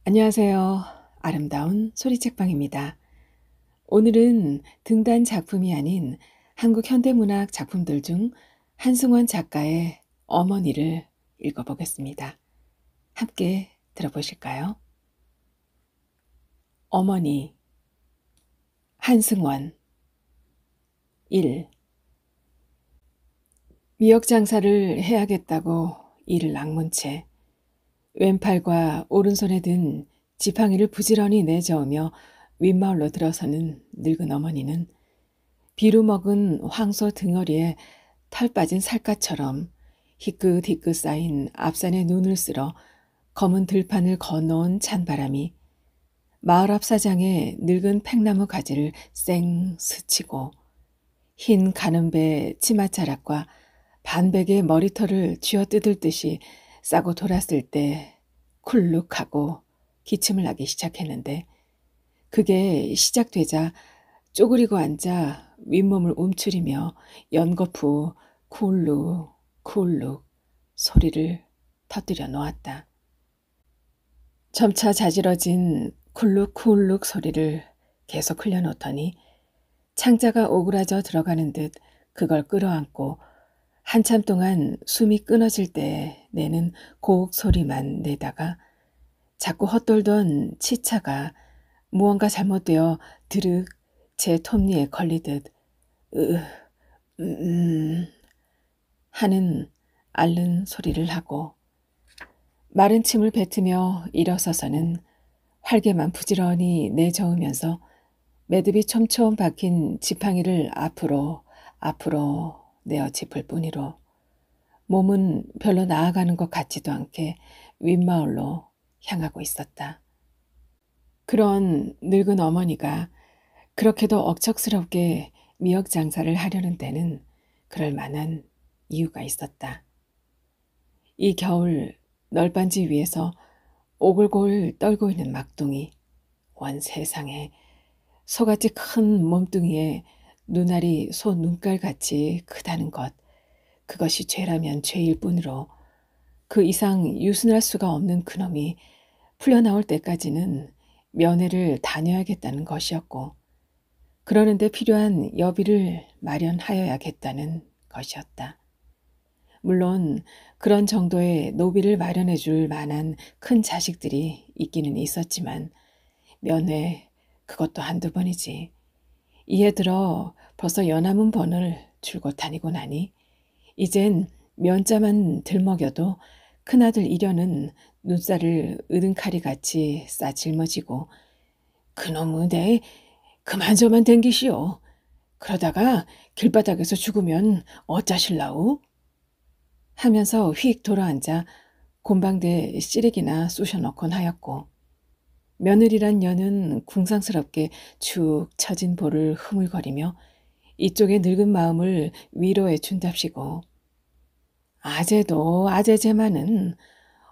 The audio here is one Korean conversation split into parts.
안녕하세요. 아름다운 소리책방입니다. 오늘은 등단 작품이 아닌 한국 현대문학 작품들 중 한승원 작가의 어머니를 읽어보겠습니다. 함께 들어보실까요? 어머니, 한승원 1. 미역 장사를 해야겠다고 이를 악문 채 왼팔과 오른손에 든 지팡이를 부지런히 내저으며 윗마을로 들어서는 늙은 어머니는 비루 먹은 황소 등허리에 털 빠진 살갗처럼 희끗희끗 쌓인 앞산에 눈을 쓸어 검은 들판을 건너온 찬바람이 마을 앞 사장의 늙은 팽나무 가지를 쌩 스치고 흰 가는배 치마자락과 반백의 머리털을 쥐어뜯을 듯이 싸고 돌았을 때 쿨룩하고 기침을 하기 시작했는데 그게 시작되자 쪼그리고 앉아 윗몸을 움츠리며 연거푸 쿨룩 쿨룩 소리를 터뜨려 놓았다. 점차 자지러진 쿨룩 쿨룩 소리를 계속 흘려놓더니 창자가 오그라져 들어가는 듯 그걸 끌어안고 한참 동안 숨이 끊어질 때 내는 고욱 소리만 내다가 자꾸 헛돌던 치차가 무언가 잘못되어 드륵 제 톱니에 걸리듯 하는 앓는 소리를 하고 마른 침을 뱉으며 일어서서는 활개만 부지런히 내저으면서 매듭이 촘촘 박힌 지팡이를 앞으로 내어 짚을 뿐이로 몸은 별로 나아가는 것 같지도 않게 윗마을로 향하고 있었다. 그런 늙은 어머니가 그렇게도 억척스럽게 미역 장사를 하려는 데는 그럴 만한 이유가 있었다. 이 겨울 널빤지 위에서 오글오글 떨고 있는 막둥이, 원 세상에 소같이 큰 몸뚱이에 눈알이 소 눈깔같이 크다는 것, 그것이 죄라면 죄일 뿐으로 그 이상 유순할 수가 없는 그놈이 풀려나올 때까지는 면회를 다녀야겠다는 것이었고 그러는데 필요한 여비를 마련하여야겠다는 것이었다. 물론 그런 정도의 노비를 마련해 줄 만한 큰 자식들이 있기는 있었지만 면회 그것도 한두 번이지. 이에 들어 벌써 연하문 번을 줄곧 다니고 나니 이젠 면자만 들먹여도 큰아들 이련은 눈살을 으든카리같이 싸질머지고 그놈의 내 그만저만 댕기시오. 그러다가 길바닥에서 죽으면 어쩌실라우? 하면서 휙 돌아앉아 곰방대 씨래기나 쑤셔넣곤 하였고 며느리란 년은 궁상스럽게 축 처진 볼을 흐물거리며 이쪽의 늙은 마음을 위로해 준답시고 아재도 아재제만은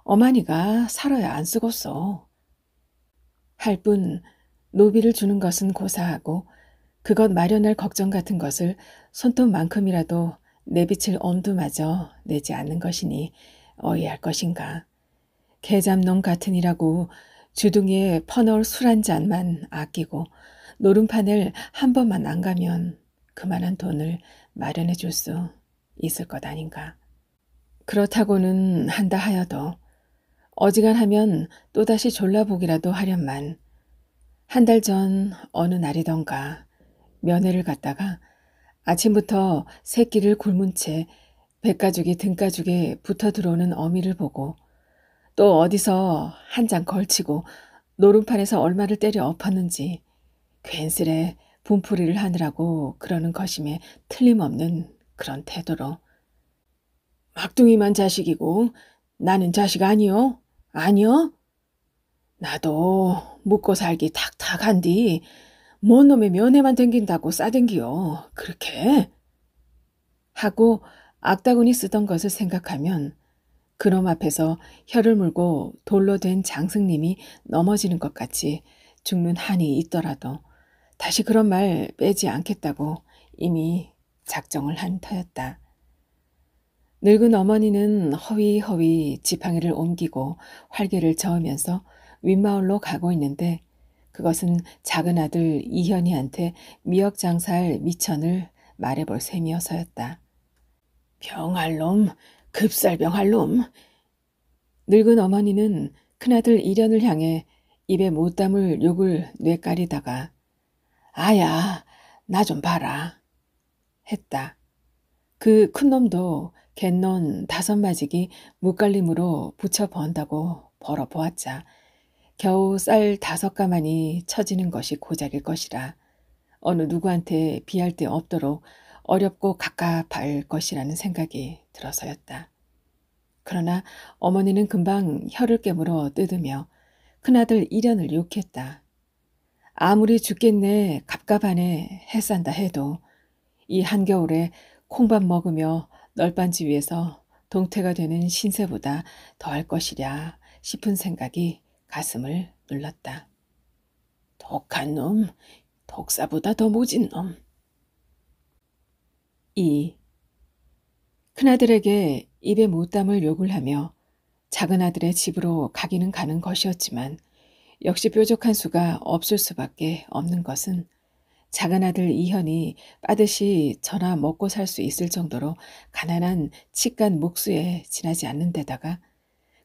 어머니가 살아야 안 쓰겄어. 할 뿐 노비를 주는 것은 고사하고 그것 마련할 걱정 같은 것을 손톱만큼이라도 내비칠 엄두마저 내지 않는 것이니 어이할 것인가. 개잡놈 같으니라고 주둥이에 퍼넣을 술 한 잔만 아끼고 노름판을 한 번만 안 가면 그만한 돈을 마련해 줄 수 있을 것 아닌가. 그렇다고는 한다 하여도 어지간하면 또다시 졸라보기라도 하련만 한 달 전 어느 날이던가 면회를 갔다가 아침부터 새끼를 굶은 채 배가죽이 등가죽에 붙어 들어오는 어미를 보고 또 어디서 한 장 걸치고 노름판에서 얼마를 때려 엎었는지 괜스레 분풀이를 하느라고 그러는 것임에 틀림없는 그런 태도로 막둥이만 자식이고 나는 자식 아니요? 아니요? 나도 묵고 살기 탁탁한디 뭔 놈의 면회만 댕긴다고 싸댕기요. 그렇게? 하고 악다구니 쓰던 것을 생각하면 그놈 앞에서 혀를 물고 돌로 된 장승님이 넘어지는 것 같이 죽는 한이 있더라도 다시 그런 말 빼지 않겠다고 이미 작정을 한 터였다. 늙은 어머니는 허위허위 지팡이를 옮기고 활개를 저으면서 윗마을로 가고 있는데 그것은 작은 아들 이현이한테 미역 장사할 미천을 말해볼 셈이어서였다. 병할 놈, 급살병할 놈. 늙은 어머니는 큰아들 이련을 향해 입에 못 담을 욕을 뇌까리다가 아야, 나 좀 봐라 했다. 그 큰놈도 갯논 5마직이 무갈림으로 붙여 번다고 벌어보았자 겨우 쌀 5가마니 처지는 것이 고작일 것이라 어느 누구한테 비할 데 없도록 어렵고 갑갑할 것이라는 생각이 들어서였다. 그러나 어머니는 금방 혀를 깨물어 뜯으며 큰아들 이련을 욕했다. 아무리 죽겠네 갑갑하네 해싼다 해도 이 한겨울에 콩밥 먹으며 널빤지 위에서 동태가 되는 신세보다 더할 것이랴 싶은 생각이 가슴을 눌렀다. 독한 놈, 독사보다 더 모진 놈. 2. 큰아들에게 입에 못 담을 욕을 하며 작은 아들의 집으로 가기는 가는 것이었지만 역시 뾰족한 수가 없을 수밖에 없는 것은 작은 아들 이현이 빠듯이 저나 먹고 살 수 있을 정도로 가난한 치간 목수에 지나지 않는 데다가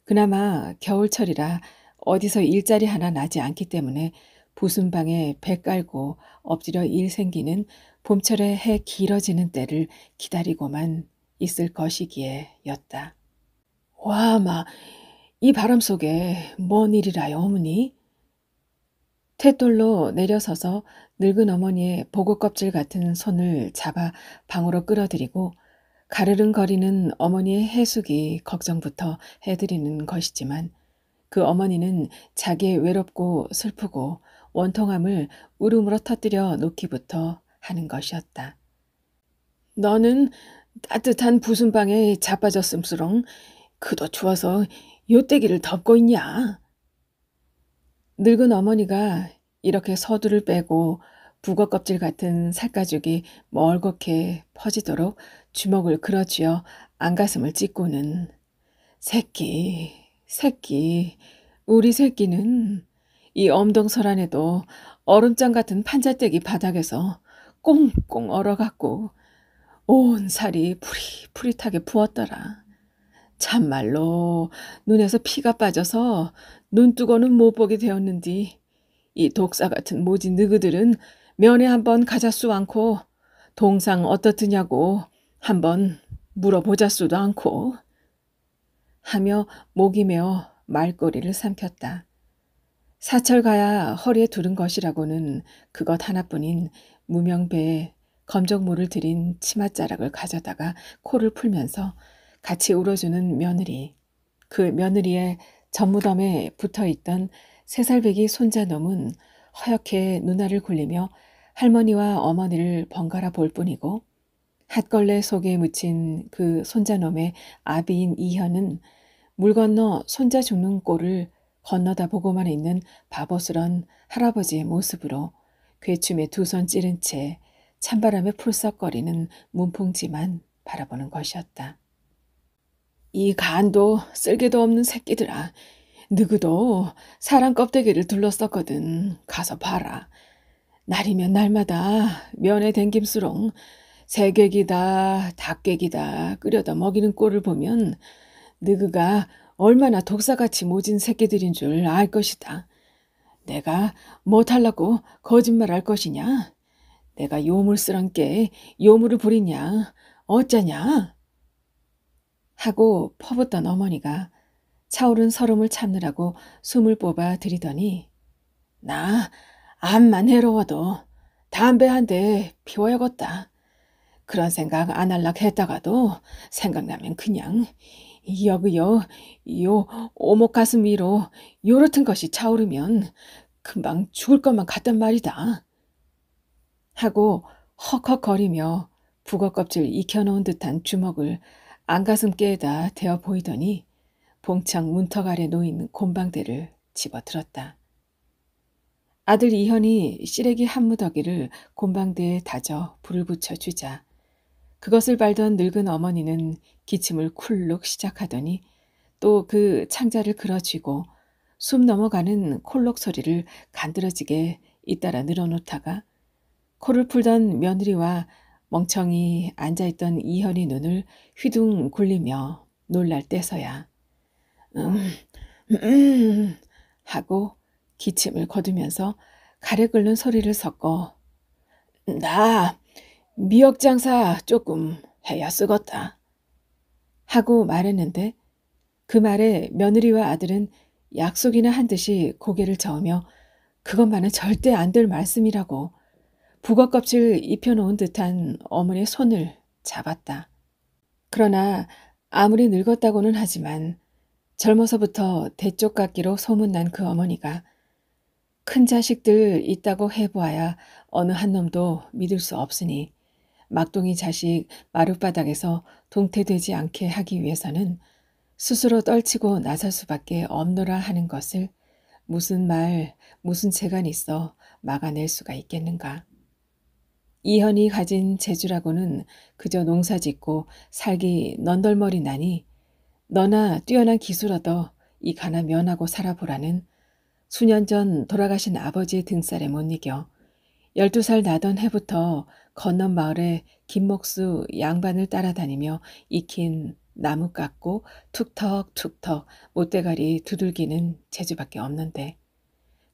그나마 겨울철이라 어디서 일자리 하나 나지 않기 때문에 부순방에 배 깔고 엎드려 일 생기는 봄철에 해 길어지는 때를 기다리고만 있을 것이기에였다. 와, 이 바람 속에 뭔 일이라요, 어머니? 탯돌로 내려서서 늙은 어머니의 보고 껍질 같은 손을 잡아 방으로 끌어들이고 가르릉거리는 어머니의 해숙이 걱정부터 해드리는 것이지만 그 어머니는 자기의 외롭고 슬프고 원통함을 울음으로 터뜨려 놓기부터 하는 것이었다. 너는 따뜻한 부순방에 자빠졌음수렁 그도 추워서 요때기를 덮고 있냐? 늙은 어머니가 이렇게 서두를 빼고 북어 껍질 같은 살가죽이 멀겋게 퍼지도록 주먹을 그어쥐어 안가슴을 찢고는 새끼, 우리 새끼는 이 엄동설안에도 얼음장 같은 판자떼기 바닥에서 꽁꽁 얼어갖고 온 살이 푸릿푸릿하게 부었더라. 참말로 눈에서 피가 빠져서 눈뜨고는 못 보게 되었는디 이 독사 같은 모진 느그들은 면회 한번 가자수 않고 동상 어떻드냐고 한번 물어보자수도 않고 하며 목이 메어 말꼬리를 삼켰다. 사철 가야 허리에 두른 것이라고는 그것 하나뿐인 무명배에 검정물을 들인 치맛자락을 가져다가 코를 풀면서 같이 울어주는 며느리, 그 며느리의 전무덤에 붙어있던 3살배기 손자놈은 허옇게 눈알을 굴리며 할머니와 어머니를 번갈아 볼 뿐이고 핫걸레 속에 묻힌 그 손자놈의 아비인 이현은 물 건너 손자 죽는 꼴을 건너다 보고만 있는 바보스런 할아버지의 모습으로 괴춤에 2손 찌른 채 찬바람에 풀썩거리는 문풍지만 바라보는 것이었다. 이 간도 쓸개도 없는 새끼들아. 누구도 사람 껍데기를 둘러쌌거든. 가서 봐라. 날이면 날마다 면에 댕김수롱 새객이다 닭객이다 끓여다 먹이는 꼴을 보면 너그가 얼마나 독사같이 모진 새끼들인 줄 알 것이다. 내가 못하려고 거짓말할 것이냐? 내가 요물스런게 요물을 부리냐? 어쩌냐? 하고 퍼붓던 어머니가 차오른 설움을 참느라고 숨을 뽑아 들이더니 나 암만 해로워도 담배 한 대 피워야겠다. 그런 생각 안 할락 했다가도 생각나면 그냥 여그요 요 오목 가슴 위로 요렇은 것이 차오르면 금방 죽을 것만 같단 말이다. 하고 헉헉거리며 북어 껍질 익혀놓은 듯한 주먹을 안가슴께에다 대어 보이더니 봉창 문턱 아래 놓인 곰방대를 집어들었다. 아들 이현이 시래기 한 무더기를 곰방대에 다져 불을 붙여 주자 그것을 밟던 늙은 어머니는 기침을 쿨룩 시작하더니 또 그 창자를 그어쥐고 숨 넘어가는 콜록 소리를 간드러지게 잇따라 늘어놓다가 코를 풀던 며느리와 멍청이 앉아있던 이현이 눈을 휘둥 굴리며 놀랄 때서야 하고 기침을 거두면서 가래 끓는 소리를 섞어 나 미역 장사 조금 해야 쓰겄다 하고 말했는데 그 말에 며느리와 아들은 약속이나 한 듯이 고개를 저으며 그것만은 절대 안 될 말씀이라고 북어 껍질 입혀놓은 듯한 어머니의 손을 잡았다. 그러나 아무리 늙었다고는 하지만 젊어서부터 대쪽깎이로 소문난 그 어머니가 큰 자식들 있다고 해보아야 어느 한 놈도 믿을 수 없으니 막둥이 자식 마룻바닥에서 동태되지 않게 하기 위해서는 스스로 떨치고 나설 수밖에 없노라 하는 것을 무슨 말, 무슨 재간 있어 막아낼 수가 있겠는가. 이현이 가진 재주라고는 그저 농사짓고 살기 넌덜머리 나니 너나 뛰어난 기술 얻어 이 가나 면하고 살아보라는 수년 전 돌아가신 아버지의 등살에 못 이겨 12살 나던 해부터 건넌 마을에 김목수 양반을 따라다니며 익힌 나무 깎고 툭턱툭턱 못대가리 두들기는 재주밖에 없는데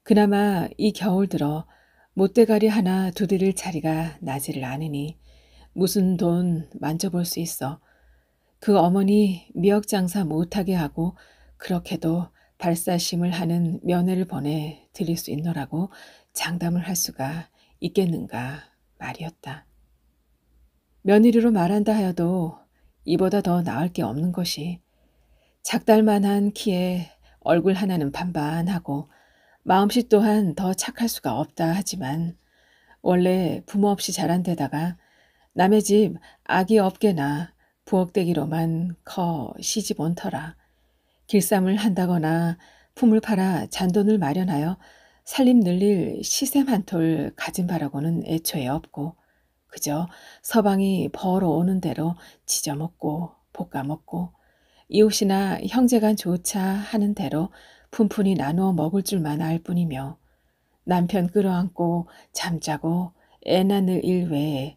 그나마 이 겨울 들어 못대가리 하나 두드릴 자리가 나지를 않으니 무슨 돈 만져볼 수 있어. 그 어머니 미역 장사 못하게 하고 그렇게도 발사심을 하는 며느리를 보내 드릴 수 있노라고 장담을 할 수가 있겠는가 말이었다. 며느리로 말한다 하여도 이보다 더 나을 게 없는 것이 작달만한 키에 얼굴 하나는 반반하고 마음씨 또한 더 착할 수가 없다 하지만 원래 부모 없이 자란 데다가 남의 집 아기 없게나 부엌대기로만 커 시집 온 터라 길쌈을 한다거나 품을 팔아 잔돈을 마련하여 살림 늘릴 시샘 한 톨 가진 바라고는 애초에 없고 그저 서방이 벌어오는 대로 지져먹고 볶아먹고 이웃이나 형제간조차 하는 대로 푼푼히 나누어 먹을 줄만 알 뿐이며 남편 끌어안고 잠자고 애 낳는 일 외에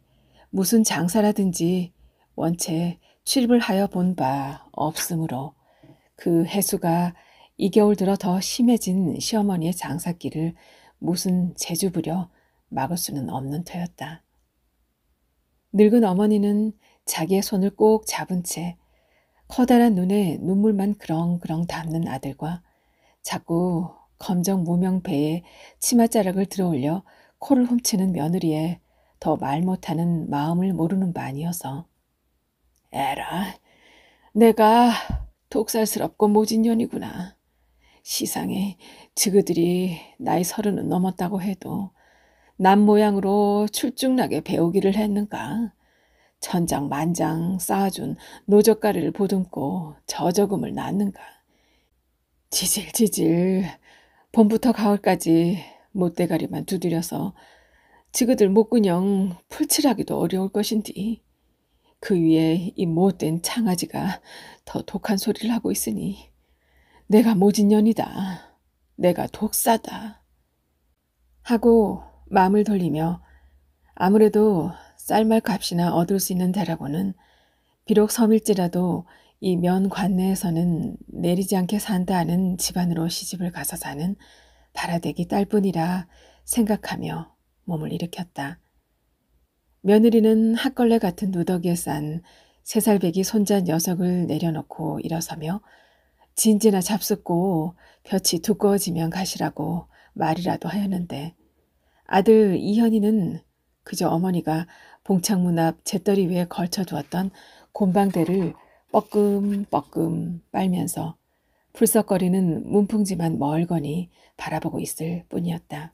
무슨 장사라든지 원체 출입을 하여 본 바 없으므로 그 해수가 이 겨울 들어 더 심해진 시어머니의 장사길을 무슨 재주 부려 막을 수는 없는 터였다. 늙은 어머니는 자기의 손을 꼭 잡은 채 커다란 눈에 눈물만 그렁그렁 담는 아들과 자꾸 검정 무명 배에 치맛자락을 들어올려 코를 훔치는 며느리에 더 말 못하는 마음을 모르는 바 아니어서 에라, 내가 독살스럽고 모진 년이구나. 시상에 지그들이 나이 30은 넘었다고 해도 남 모양으로 출중나게 배우기를 했는가. 천장만장 쌓아준 노젓가리를 보듬고 저저금을 낳는가. 지질지질 봄부터 가을까지 못대가리만 두드려서 지그들 목근형 풀칠하기도 어려울 것인디 그 위에 이 못된 창아지가 더 독한 소리를 하고 있으니 내가 모진년이다. 내가 독사다. 하고 마음을 돌리며 아무래도 쌀말 값이나 얻을 수 있는 데라고는 비록 섬일지라도 이 면 관내에서는 내리지 않게 산다 하는 집안으로 시집을 가서 사는 바라대기 딸뿐이라 생각하며 몸을 일으켰다. 며느리는 핫걸레 같은 누더기에 싼 3살배기 손자 녀석을 내려놓고 일어서며 진지나 잡숫고 볕이 두꺼워지면 가시라고 말이라도 하였는데 아들 이현이는 그저 어머니가 봉창문 앞 잿더리 위에 걸쳐두었던 곰방대를 뻐끔뻐끔 빨면서 풀썩거리는 문풍지만 멀거니 바라보고 있을 뿐이었다.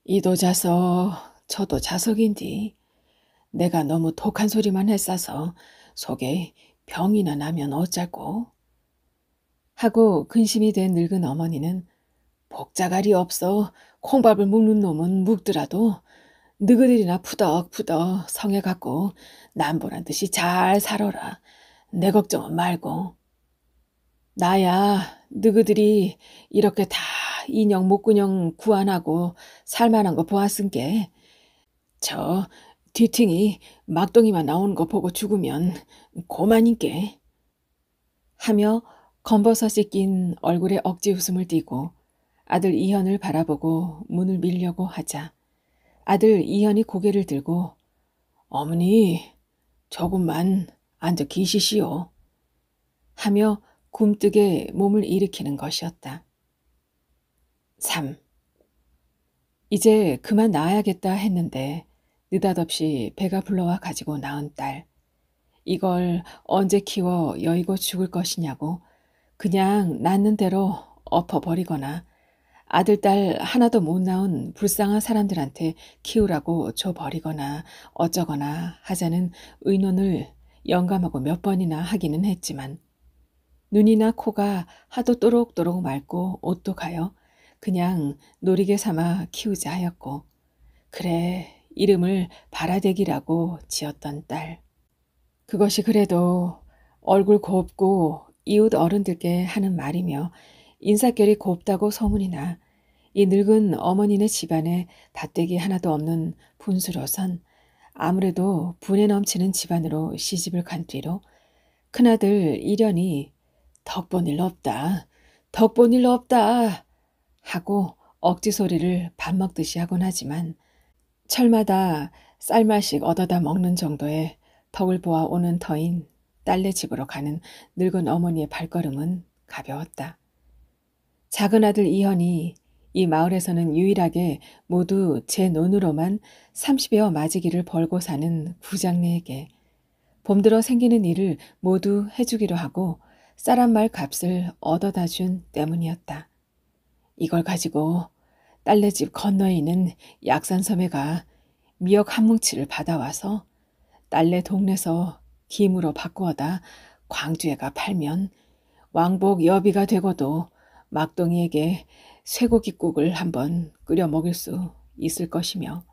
이도 자석 저도 자석인디 내가 너무 독한 소리만 했어서 속에 병이나 나면 어쩌고 하고 근심이 된 늙은 어머니는 복자갈이 없어 콩밥을 묵는 놈은 묵더라도 너희들이나 푸덕푸덕 성에 갖고 남보란 듯이 잘 살아라. 내 걱정은 말고. 나야 너희들이 이렇게 다 인형 목구녕 구안하고 살만한 거 보았은게 저 뒤팅이 막동이만 나오는 거 보고 죽으면 고만인게 하며 검버섯이 낀 얼굴에 억지 웃음을 띠고 아들 이현을 바라보고 문을 밀려고 하자 아들 이현이 고개를 들고 어머니 조금만 앉아 계시시오 하며 굼뜨게 몸을 일으키는 것이었다. 3. 이제 그만 낳아야겠다 했는데 느닷없이 배가 불러와 가지고 낳은 딸. 이걸 언제 키워 여의고 죽을 것이냐고 그냥 낳는 대로 엎어버리거나 아들, 딸 하나도 못 낳은 불쌍한 사람들한테 키우라고 줘버리거나 어쩌거나 하자는 의논을 영감하고 몇 번이나 하기는 했지만 눈이나 코가 하도 또록또록 맑고 옷도 가요. 그냥 놀이개 삼아 키우자 하였고 그래 이름을 바라대기라고 지었던 딸. 그것이 그래도 얼굴 곱고 이웃 어른들께 하는 말이며 인사결이 곱다고 소문이나 이 늙은 어머니네 집안에 밭대기 하나도 없는 분수로선 아무래도 분에 넘치는 집안으로 시집을 간 뒤로 큰아들 이련이 덕본 일 없다. 덕본 일 없다. 하고 억지 소리를 밥 먹듯이 하곤 하지만 철마다 쌀맛씩 얻어다 먹는 정도의 덕을 보아 오는 터인 딸네 집으로 가는 늙은 어머니의 발걸음은 가벼웠다. 작은 아들 이현이 이 마을에서는 유일하게 모두 제 논으로만 30여 마지기를 벌고 사는 부장네에게 봄들어 생기는 일을 모두 해주기로 하고 쌀 한 말 값을 얻어다 준 때문이었다. 이걸 가지고 딸네 집 건너에 있는 약산섬에 가 미역 한 뭉치를 받아와서 딸네 동네서 김으로 바꾸어다 광주에 가 팔면 왕복 여비가 되고도 막동이에게 쇠고기국을 한번 끓여 먹일 수 있을 것이며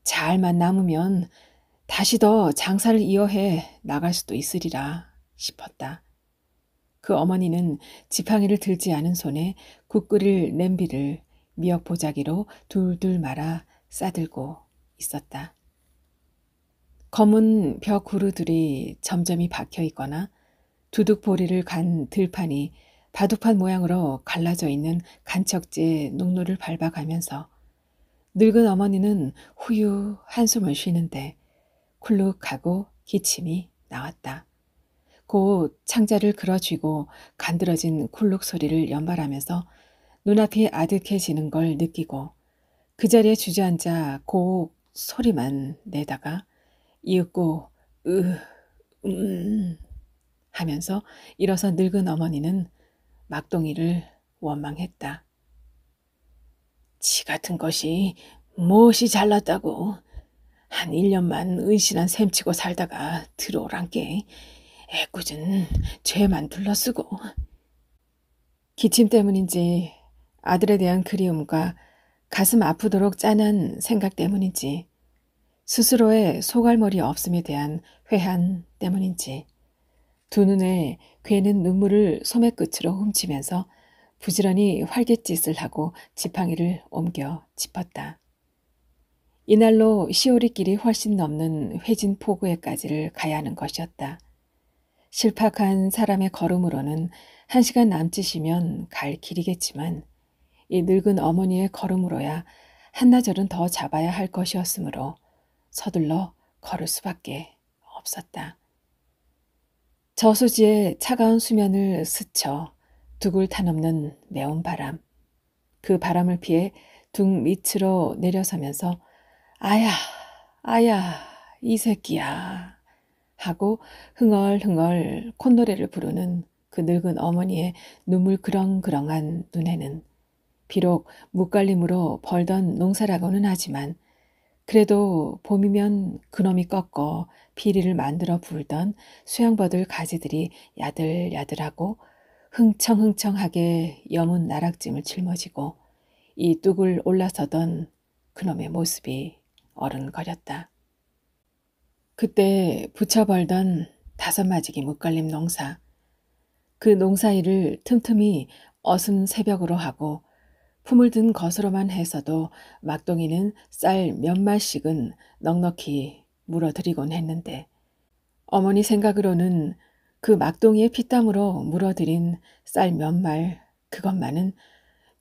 잘만 남으면 다시 더 장사를 이어해 나갈 수도 있으리라 싶었다. 그 어머니는 지팡이를 들지 않은 손에 국 끓일 냄비를 미역 보자기로 둘둘 말아 싸들고 있었다. 검은 벽 구루들이 점점이 박혀 있거나 두둑보리를 간 들판이 바둑판 모양으로 갈라져 있는 간척지의 농로를 밟아가면서 늙은 어머니는 후유 한숨을 쉬는데 쿨룩하고 기침이 나왔다. 곧 창자를 그어쥐고 간드러진 쿨룩 소리를 연발하면서 눈앞이 아득해지는 걸 느끼고 그 자리에 주저앉아 곡 소리만 내다가 이윽고 하면서 일어서 늙은 어머니는 막동이를 원망했다. 지 같은 것이 무엇이 잘났다고 한 1년만 은신한 셈치고 살다가 들어오란께 애꿎은 죄만 둘러쓰고 기침 때문인지 아들에 대한 그리움과 가슴 아프도록 짠한 생각 때문인지 스스로의 소갈머리 없음에 대한 회한 때문인지 두 눈에 괴는 눈물을 소매 끝으로 훔치면서 부지런히 활갯짓을 하고 지팡이를 옮겨 짚었다. 이날로 시오리길이 훨씬 넘는 회진 포구에까지를 가야 하는 것이었다. 실팍한 사람의 걸음으로는 1시간 남짓이면 갈 길이겠지만 이 늙은 어머니의 걸음으로야 한나절은 더 잡아야 할 것이었으므로 서둘러 걸을 수밖에 없었다. 저수지의 차가운 수면을 스쳐 둑을 타넘는 매운 바람. 그 바람을 피해 둑 밑으로 내려서면서 아야, 아야, 이 새끼야 하고 흥얼흥얼 콧노래를 부르는 그 늙은 어머니의 눈물 그렁그렁한 눈에는 비록 묵갈림으로 벌던 농사라고는 하지만 그래도 봄이면 그놈이 꺾어 피리를 만들어 불던 수양버들 가지들이 야들야들하고 흥청흥청하게 여문 나락짐을 짊어지고 이 뚝을 올라서던 그놈의 모습이 어른거렸다. 그때 붙여벌던 5마지기 묵갈림 농사. 그 농사일을 틈틈이 어슴 새벽으로 하고 품을 든 것으로만 해서도 막동이는 쌀 몇 말씩은 넉넉히 물어들이곤 했는데 어머니 생각으로는 그 막동이의 피땀으로 물어들인 쌀 몇 말 그것만은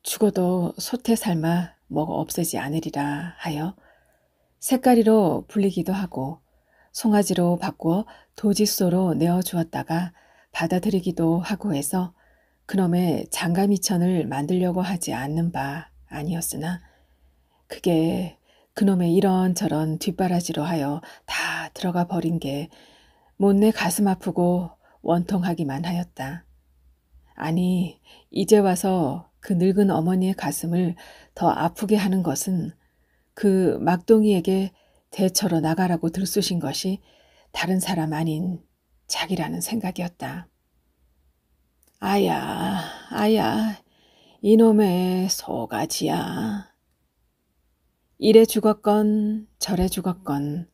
죽어도 솥에 삶아 먹어 없애지 않으리라 하여 색깔이로 불리기도 하고 송아지로 바꾸어 도지소로 내어주었다가 받아들이기도 하고 해서 그놈의 장가미천을 만들려고 하지 않는 바 아니었으나 그게 그놈의 이런저런 뒷바라지로 하여 다 들어가 버린 게 못내 가슴 아프고 원통하기만 하였다. 아니 이제 와서 그 늙은 어머니의 가슴을 더 아프게 하는 것은 그 막동이에게 대처로 나가라고 들쑤신 것이 다른 사람 아닌 자기라는 생각이었다. 아야, 아야, 이놈의 소가지야. 이래 죽었건 저래 죽었건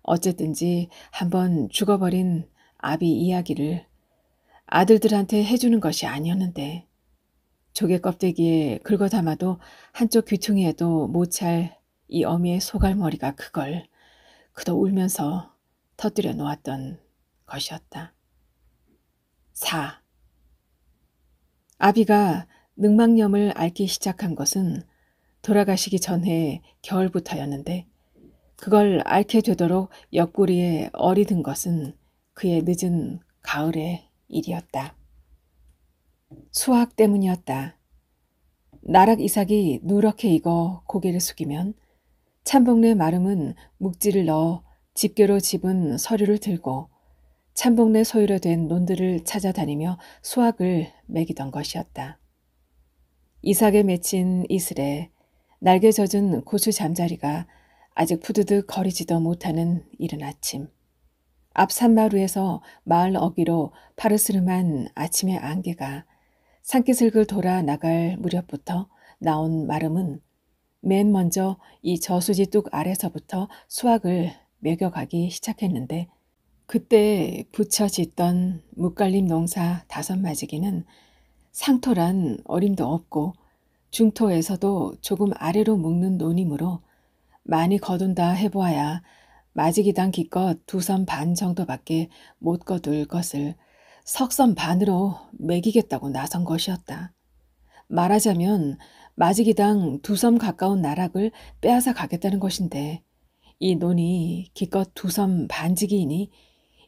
어쨌든지 한번 죽어버린 아비 이야기를 아들들한테 해주는 것이 아니었는데 조개 껍데기에 긁어 담아도 한쪽 귀퉁이에도 못 찰 이 어미의 소갈머리가 그걸 그도 울면서 터뜨려 놓았던 것이었다. 4. 아비가 늑막염을 앓기 시작한 것은 돌아가시기 전해 겨울부터였는데 그걸 앓게 되도록 옆구리에 얼이 든 것은 그의 늦은 가을의 일이었다. 수학 때문이었다. 나락 이삭이 누렇게 익어 고개를 숙이면 참복내 마름은 묵지를 넣어 집게로 집은 서류를 들고 참복내 소유로 된 논들을 찾아다니며 수학을 매기던 것이었다. 이삭에 맺힌 이슬에 날개 젖은 고추 잠자리가 아직 푸드득 거리지도 못하는 이른 아침. 앞 산마루에서 마을 어귀로 파르스름한 아침의 안개가 산기슭을 돌아 나갈 무렵부터 나온 마름은 맨 먼저 이 저수지 뚝 아래서부터 수확을 매겨가기 시작했는데 그때 붙여 짓던 묵갈림 농사 5마지기는 상토란 어림도 없고 중토에서도 조금 아래로 묵는 논이므로 많이 거둔다 해보아야 마지기당 기껏 2섬 반 정도밖에 못 거둘 것을 석섬 반으로 매기겠다고 나선 것이었다. 말하자면 마지기당 2섬 가까운 나락을 빼앗아 가겠다는 것인데 이 논이 기껏 2섬 반지기이니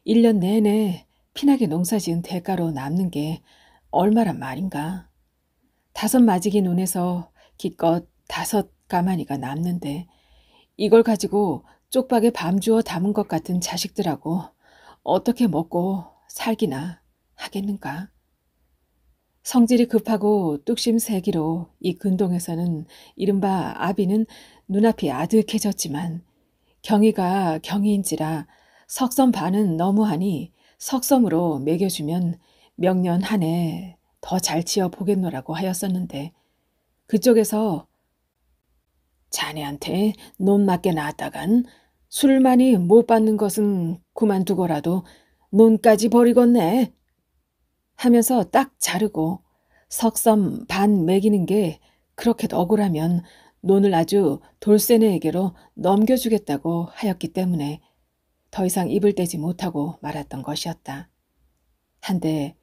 1년 내내 피나게 농사지은 대가로 남는 게 얼마란 말인가. 5마지기 논에서 기껏 5가마니가 남는데 이걸 가지고 쪽박에 밤주어 담은 것 같은 자식들하고 어떻게 먹고 살기나 하겠는가. 성질이 급하고 뚝심 세기로 이 근동에서는 이른바 아비는 눈앞이 아득해졌지만 경위가 경위인지라 석섬 반은 너무하니 석섬으로 매겨주면 명년 한 해 더 잘 지어 보겠노라고 하였었는데 그쪽에서 자네한테 논 맞게 낳았다간 술을 많이 못 받는 것은 그만두고라도 논까지 버리겠네 하면서 딱 자르고 석섬 반 매기는 게 그렇게 억울하면 논을 아주 돌쇠네에게로 넘겨주겠다고 하였기 때문에 더 이상 입을 떼지 못하고 말았던 것이었다. 한데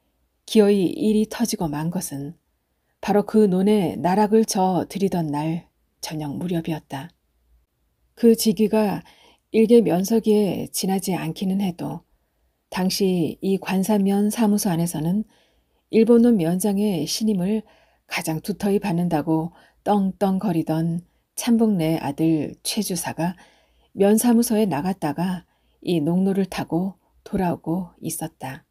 기어이 일이 터지고 만 것은 바로 그 논에 나락을 저 들이던 날 저녁 무렵이었다. 그 직위가 일개 면서기에 지나지 않기는 해도 당시 이 관사면 사무소 안에서는 일본론 면장의 신임을 가장 두터이 받는다고 떵떵거리던 참복래 아들 최주사가 면사무소에 나갔다가 이 농로를 타고 돌아오고 있었다.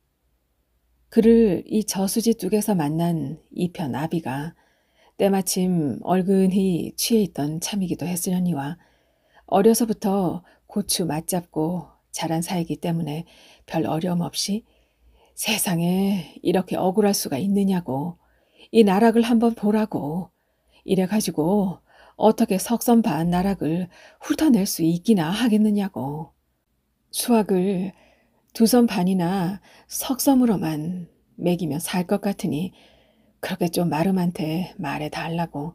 그를 이 저수지 뚝에서 만난 이편 아비가 때마침 얼근히 취해 있던 참이기도 했으려니와 어려서부터 고추 맞잡고 자란 사이기 때문에 별 어려움 없이 세상에 이렇게 억울할 수가 있느냐고 이 나락을 한번 보라고 이래가지고 어떻게 석섬 반 나락을 훑어낼 수 있기나 하겠느냐고 수학을 2섬 반이나 석섬으로만 먹이면 살 것 같으니 그렇게 좀 마름한테 말해달라고.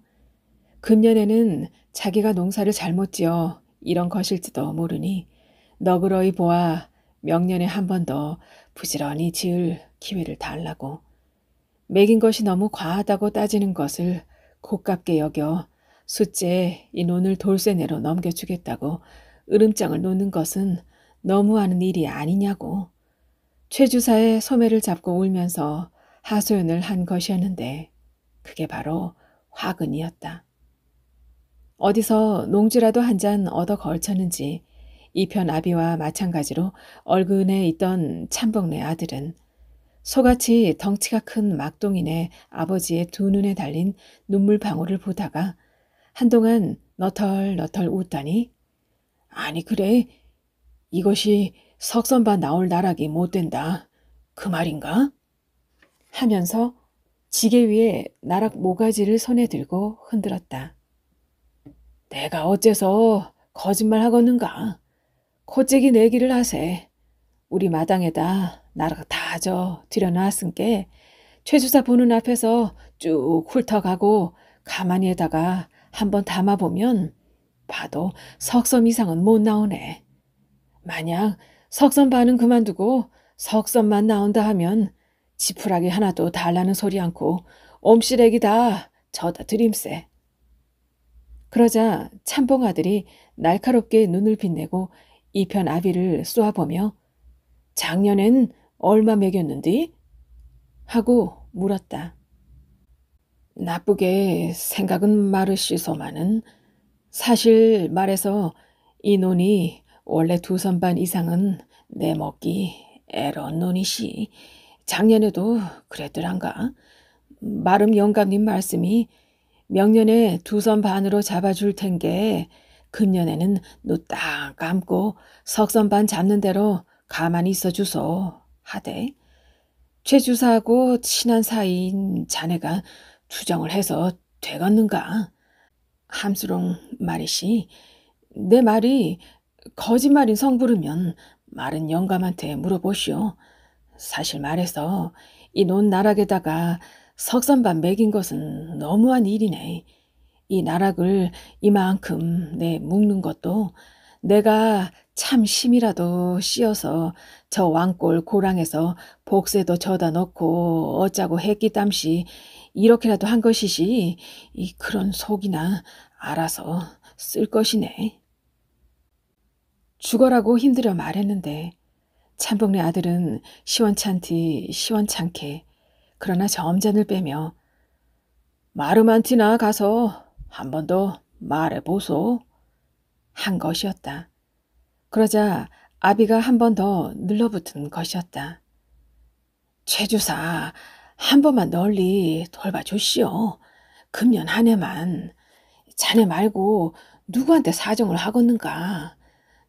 금년에는 자기가 농사를 잘못 지어 이런 것일지도 모르니 너그러이 보아 명년에 한 번 더 부지런히 지을 기회를 달라고. 먹인 것이 너무 과하다고 따지는 것을 곱깝게 여겨 숫째 이 논을 돌쇠내로 넘겨주겠다고 으름장을 놓는 것은 너무하는 일이 아니냐고. 최 주사의 소매를 잡고 울면서 하소연을 한 것이었는데 그게 바로 화근이었다. 어디서 농주라도 한 잔 얻어 걸쳤는지 이편 아비와 마찬가지로 얼근에 있던 참복네 아들은 소같이 덩치가 큰 막동인의 아버지의 두 눈에 달린 눈물 방울을 보다가 한동안 너털너털 웃다니 아니 그래 이것이 석선반 나올 나락이 못 된다 그 말인가? 하면서 지게 위에 나락 모가지를 손에 들고 흔들었다. 내가 어째서 거짓말 하겠는가? 코째기 내기를 하세. 우리 마당에다 나락 다 들여놨은께 최 주사 보는 앞에서 쭉 훑어가고 가만히에다가 한번 담아보면 봐도 석섬 이상은 못 나오네. 만약 석섬 반은 그만두고 석섬만 나온다 하면 지푸라기 하나도 달라는 소리 않고 옴시래기 다 저다 드림세. 그러자 참봉 아들이 날카롭게 눈을 빛내고 이편 아비를 쏘아보며 작년엔 얼마 먹였는디? 하고 물었다. 나쁘게 생각은 마르시소마는 사실 말해서 이 논이 원래 2선반 이상은 내 먹기 애런 논이시. 작년에도 그랬더란가. 마름 영감님 말씀이 명년에 2선 반으로 잡아줄 텐게 금년에는 눈 딱 감고 석선 반 잡는 대로 가만히 있어 주소 하대. 최 주사하고 친한 사이인 자네가 투정을 해서 되겠는가? 함수롱 말이시. 내 말이 거짓말인 성부르면 말은 영감한테 물어보시오. 사실 말해서 이 논 나락에다가 석선반 매긴 것은 너무한 일이네. 이 나락을 이만큼 내 묶는 것도 내가 참 심이라도 씌어서 저 왕골 고랑에서 복세도 저다 넣고 어짜고 했기 땀시 이렇게라도 한 것이시 이 그런 속이나 알아서 쓸 것이네. 죽어라고 힘들어 말했는데 참복네 아들은 시원찮디 시원찮게 그러나 점잔을 빼며 마르만티나 가서 한 번 더 말해보소 한 것이었다. 그러자 아비가 한 번 더 늘러붙은 것이었다. 최주사 한 번만 널리 돌봐주시오. 금년 한 해만. 자네 말고 누구한테 사정을 하겠는가.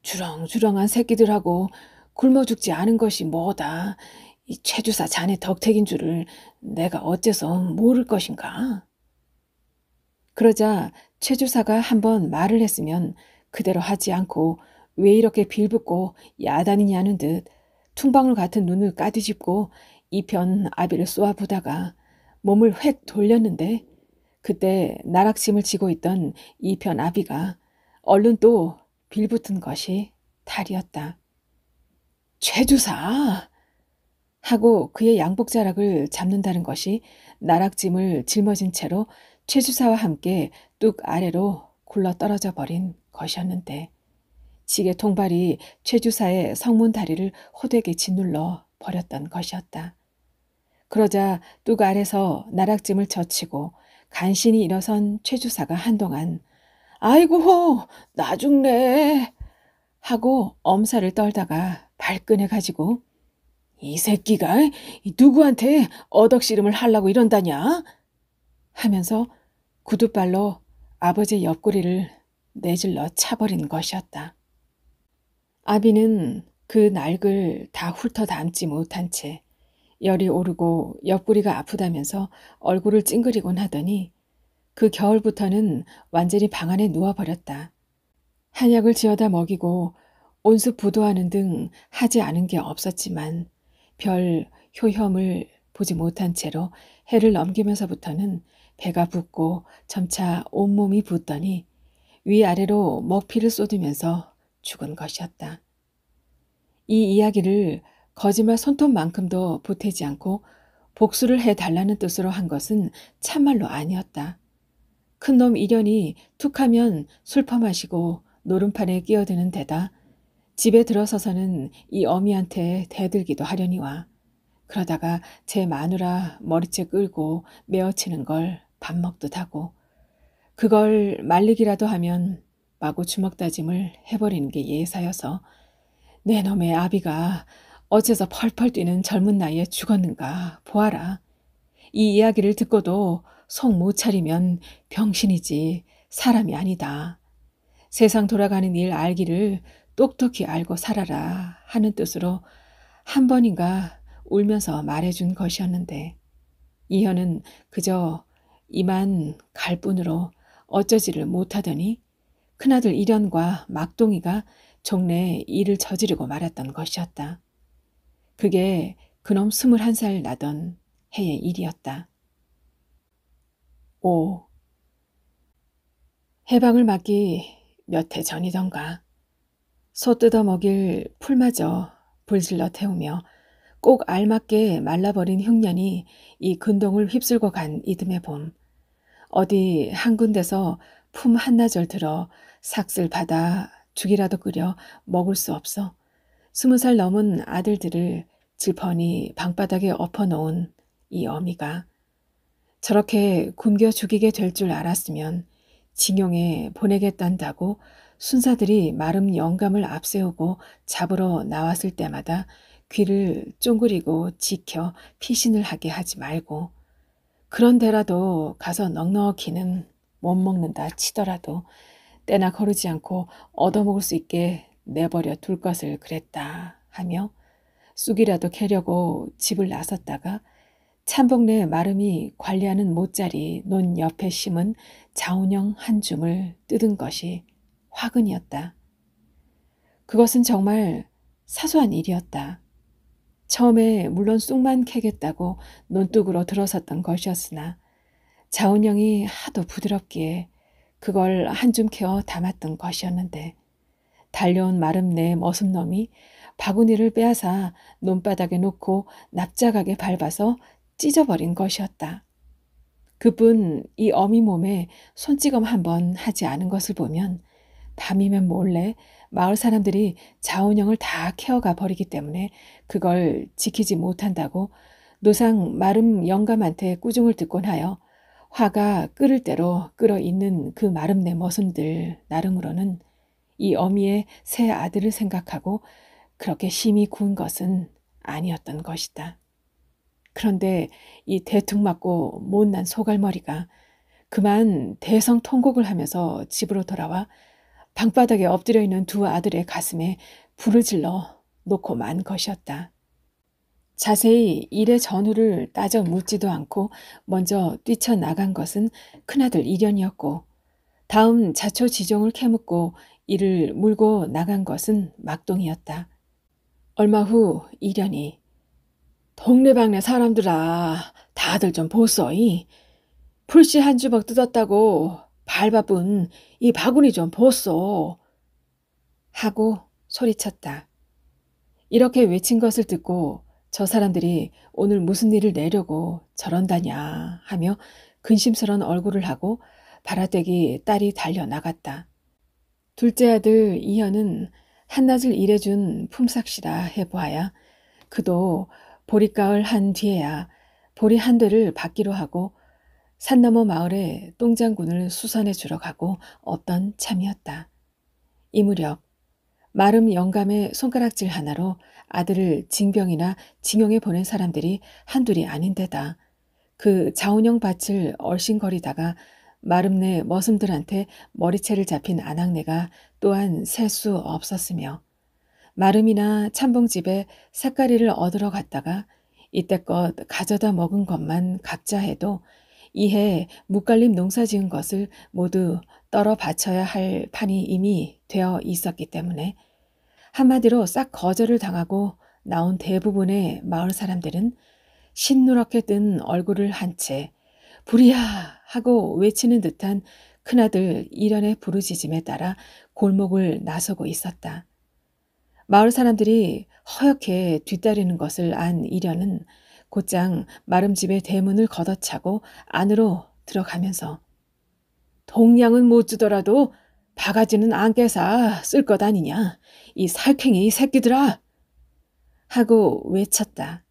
주렁주렁한 새끼들하고 굶어 죽지 않은 것이 뭐다. 이 최주사 자네 덕택인 줄을 내가 어째서 모를 것인가. 그러자 최주사가 한번 말을 했으면 그대로 하지 않고 왜 이렇게 빌붙고 야단이냐는 듯 퉁방울 같은 눈을 까뒤집고 이편 아비를 쏘아보다가 몸을 획 돌렸는데 그때 나락심을 지고 있던 이편 아비가 얼른 또 빌붙은 것이 탈이었다. 최주사! 하고 그의 양복자락을 잡는다는 것이 나락짐을 짊어진 채로 최주사와 함께 뚝 아래로 굴러 떨어져 버린 것이었는데 지게 통발이 최주사의 성문 다리를 호되게 짓눌러 버렸던 것이었다. 그러자 뚝 아래서 나락짐을 젖히고 간신히 일어선 최주사가 한동안 아이고 나 죽네 하고 엄살을 떨다가 발끈해 가지고 이 새끼가 누구한테 얻억씨름을 하려고 이런다냐? 하면서 구두발로 아버지의 옆구리를 내질러 차버린 것이었다. 아비는 그 날글 다 훑어 담지 못한 채 열이 오르고 옆구리가 아프다면서 얼굴을 찡그리곤 하더니 그 겨울부터는 완전히 방 안에 누워버렸다. 한약을 지어다 먹이고 온수 부도하는 등 하지 않은 게 없었지만 별 효험을 보지 못한 채로 해를 넘기면서부터는 배가 붓고 점차 온몸이 붓더니 위아래로 먹피를 쏟으면서 죽은 것이었다. 이 이야기를 거짓말 손톱만큼도 보태지 않고 복수를 해달라는 뜻으로 한 것은 참말로 아니었다. 큰놈 이련이 툭하면 술 퍼마시고 노름판에 끼어드는 데다 집에 들어서서는 이 어미한테 대들기도 하려니와 그러다가 제 마누라 머리채 끌고 메어치는 걸 밥 먹듯 하고 그걸 말리기라도 하면 마구 주먹다짐을 해버리는 게 예사여서 내 놈의 아비가 어째서 펄펄 뛰는 젊은 나이에 죽었는가 보아라. 이 이야기를 듣고도 속 못 차리면 병신이지 사람이 아니다. 세상 돌아가는 일 알기를 똑똑히 알고 살아라 하는 뜻으로 한 번인가 울면서 말해준 것이었는데 이현은 그저 이만 갈 뿐으로 어쩌지를 못하더니 큰아들 이련과 막동이가 종래에 일을 저지르고 말았던 것이었다. 그게 그놈 21살 나던 해의 일이었다. 5. 해방을 맞기 몇 해 전이던가. 소 뜯어 먹일 풀마저 불질러 태우며 꼭 알맞게 말라버린 흉년이 이 근동을 휩쓸고 간 이듬해 봄. 어디 한 군데서 품 한나절 들어 삭슬 받아 죽이라도 끓여 먹을 수 없어 20살 넘은 아들들을 질펀이 방바닥에 엎어놓은 이 어미가 저렇게 굶겨 죽이게 될 줄 알았으면 징용에 보내겠단다고 순사들이 마름 영감을 앞세우고 잡으러 나왔을 때마다 귀를 쫑그리고 지켜 피신을 하게 하지 말고 그런데라도 가서 넉넉히는 못 먹는다 치더라도 때나 거르지 않고 얻어먹을 수 있게 내버려 둘 것을 그랬다 하며 쑥이라도 캐려고 집을 나섰다가 참복내 마름이 관리하는 못자리 논 옆에 심은 자운형 한 줌을 뜯은 것이 화근이었다. 그것은 정말 사소한 일이었다. 처음에 물론 쑥만 캐겠다고 논둑으로 들어섰던 것이었으나 자운형이 하도 부드럽기에 그걸 한 줌 캐어 담았던 것이었는데 달려온 마름내 머슴놈이 바구니를 빼앗아 논바닥에 놓고 납작하게 밟아서 찢어버린 것이었다. 그뿐 이 어미 몸에 손찌검 한번 하지 않은 것을 보면 밤이면 몰래 마을 사람들이 자운형을 다 캐어가 버리기 때문에 그걸 지키지 못한다고 노상 마름 영감한테 꾸중을 듣곤 하여 화가 끓을 대로 끓어 있는 그 마름내 머슴들 나름으로는 이 어미의 새 아들을 생각하고 그렇게 심히 구운 것은 아니었던 것이다. 그런데 이 대퉁맞고 못난 소갈머리가 그만 대성통곡을 하면서 집으로 돌아와 방바닥에 엎드려 있는 두 아들의 가슴에 불을 질러 놓고 만 것이었다. 자세히 일의 전후를 따져 묻지도 않고 먼저 뛰쳐나간 것은 큰아들 이련이었고 다음 자초지종을 캐묻고 이를 물고 나간 것은 막동이었다. 얼마 후 이련이 동네방네 사람들아 다들 좀 보소이. 풀씨 한 주먹 뜯었다고 발바쁜 이 바구니 좀 보소. 하고 소리쳤다. 이렇게 외친 것을 듣고 저 사람들이 오늘 무슨 일을 내려고 저런다냐 하며 근심스러운 얼굴을 하고 바라떼기 딸이 달려나갔다. 둘째 아들 이현은 한낮을 일해준 품삯이라 해보아야 그도 보리가을 한 뒤에야 보리 한 대를 받기로 하고 산 너머 마을에 똥장군을 수선해 주러 가고 없던 참이었다. 이 무렵 마름 영감의 손가락질 하나로 아들을 징병이나 징용에 보낸 사람들이 한둘이 아닌데다 그 자운형 밭을 얼씬거리다가 마름내 머슴들한테 머리채를 잡힌 아낙네가 또한 셀 수 없었으며 마름이나 참봉집에 삿가리를 얻으러 갔다가 이때껏 가져다 먹은 것만 각자 해도 이해 묵갈림 농사 지은 것을 모두 떨어 바쳐야 할 판이 이미 되어 있었기 때문에 한마디로 싹 거절을 당하고 나온 대부분의 마을 사람들은 신누렇게 뜬 얼굴을 한 채 불이야 하고 외치는 듯한 큰아들 이련의 부르짖음에 따라 골목을 나서고 있었다. 마을 사람들이 허옇게 뒤따르는 것을 안 이련은 곧장 마름집의 대문을 걷어차고 안으로 들어가면서 동량은 못 주더라도 바가지는 안 깨사 쓸 것 아니냐, 이 살쾡이 새끼들아! 하고 외쳤다.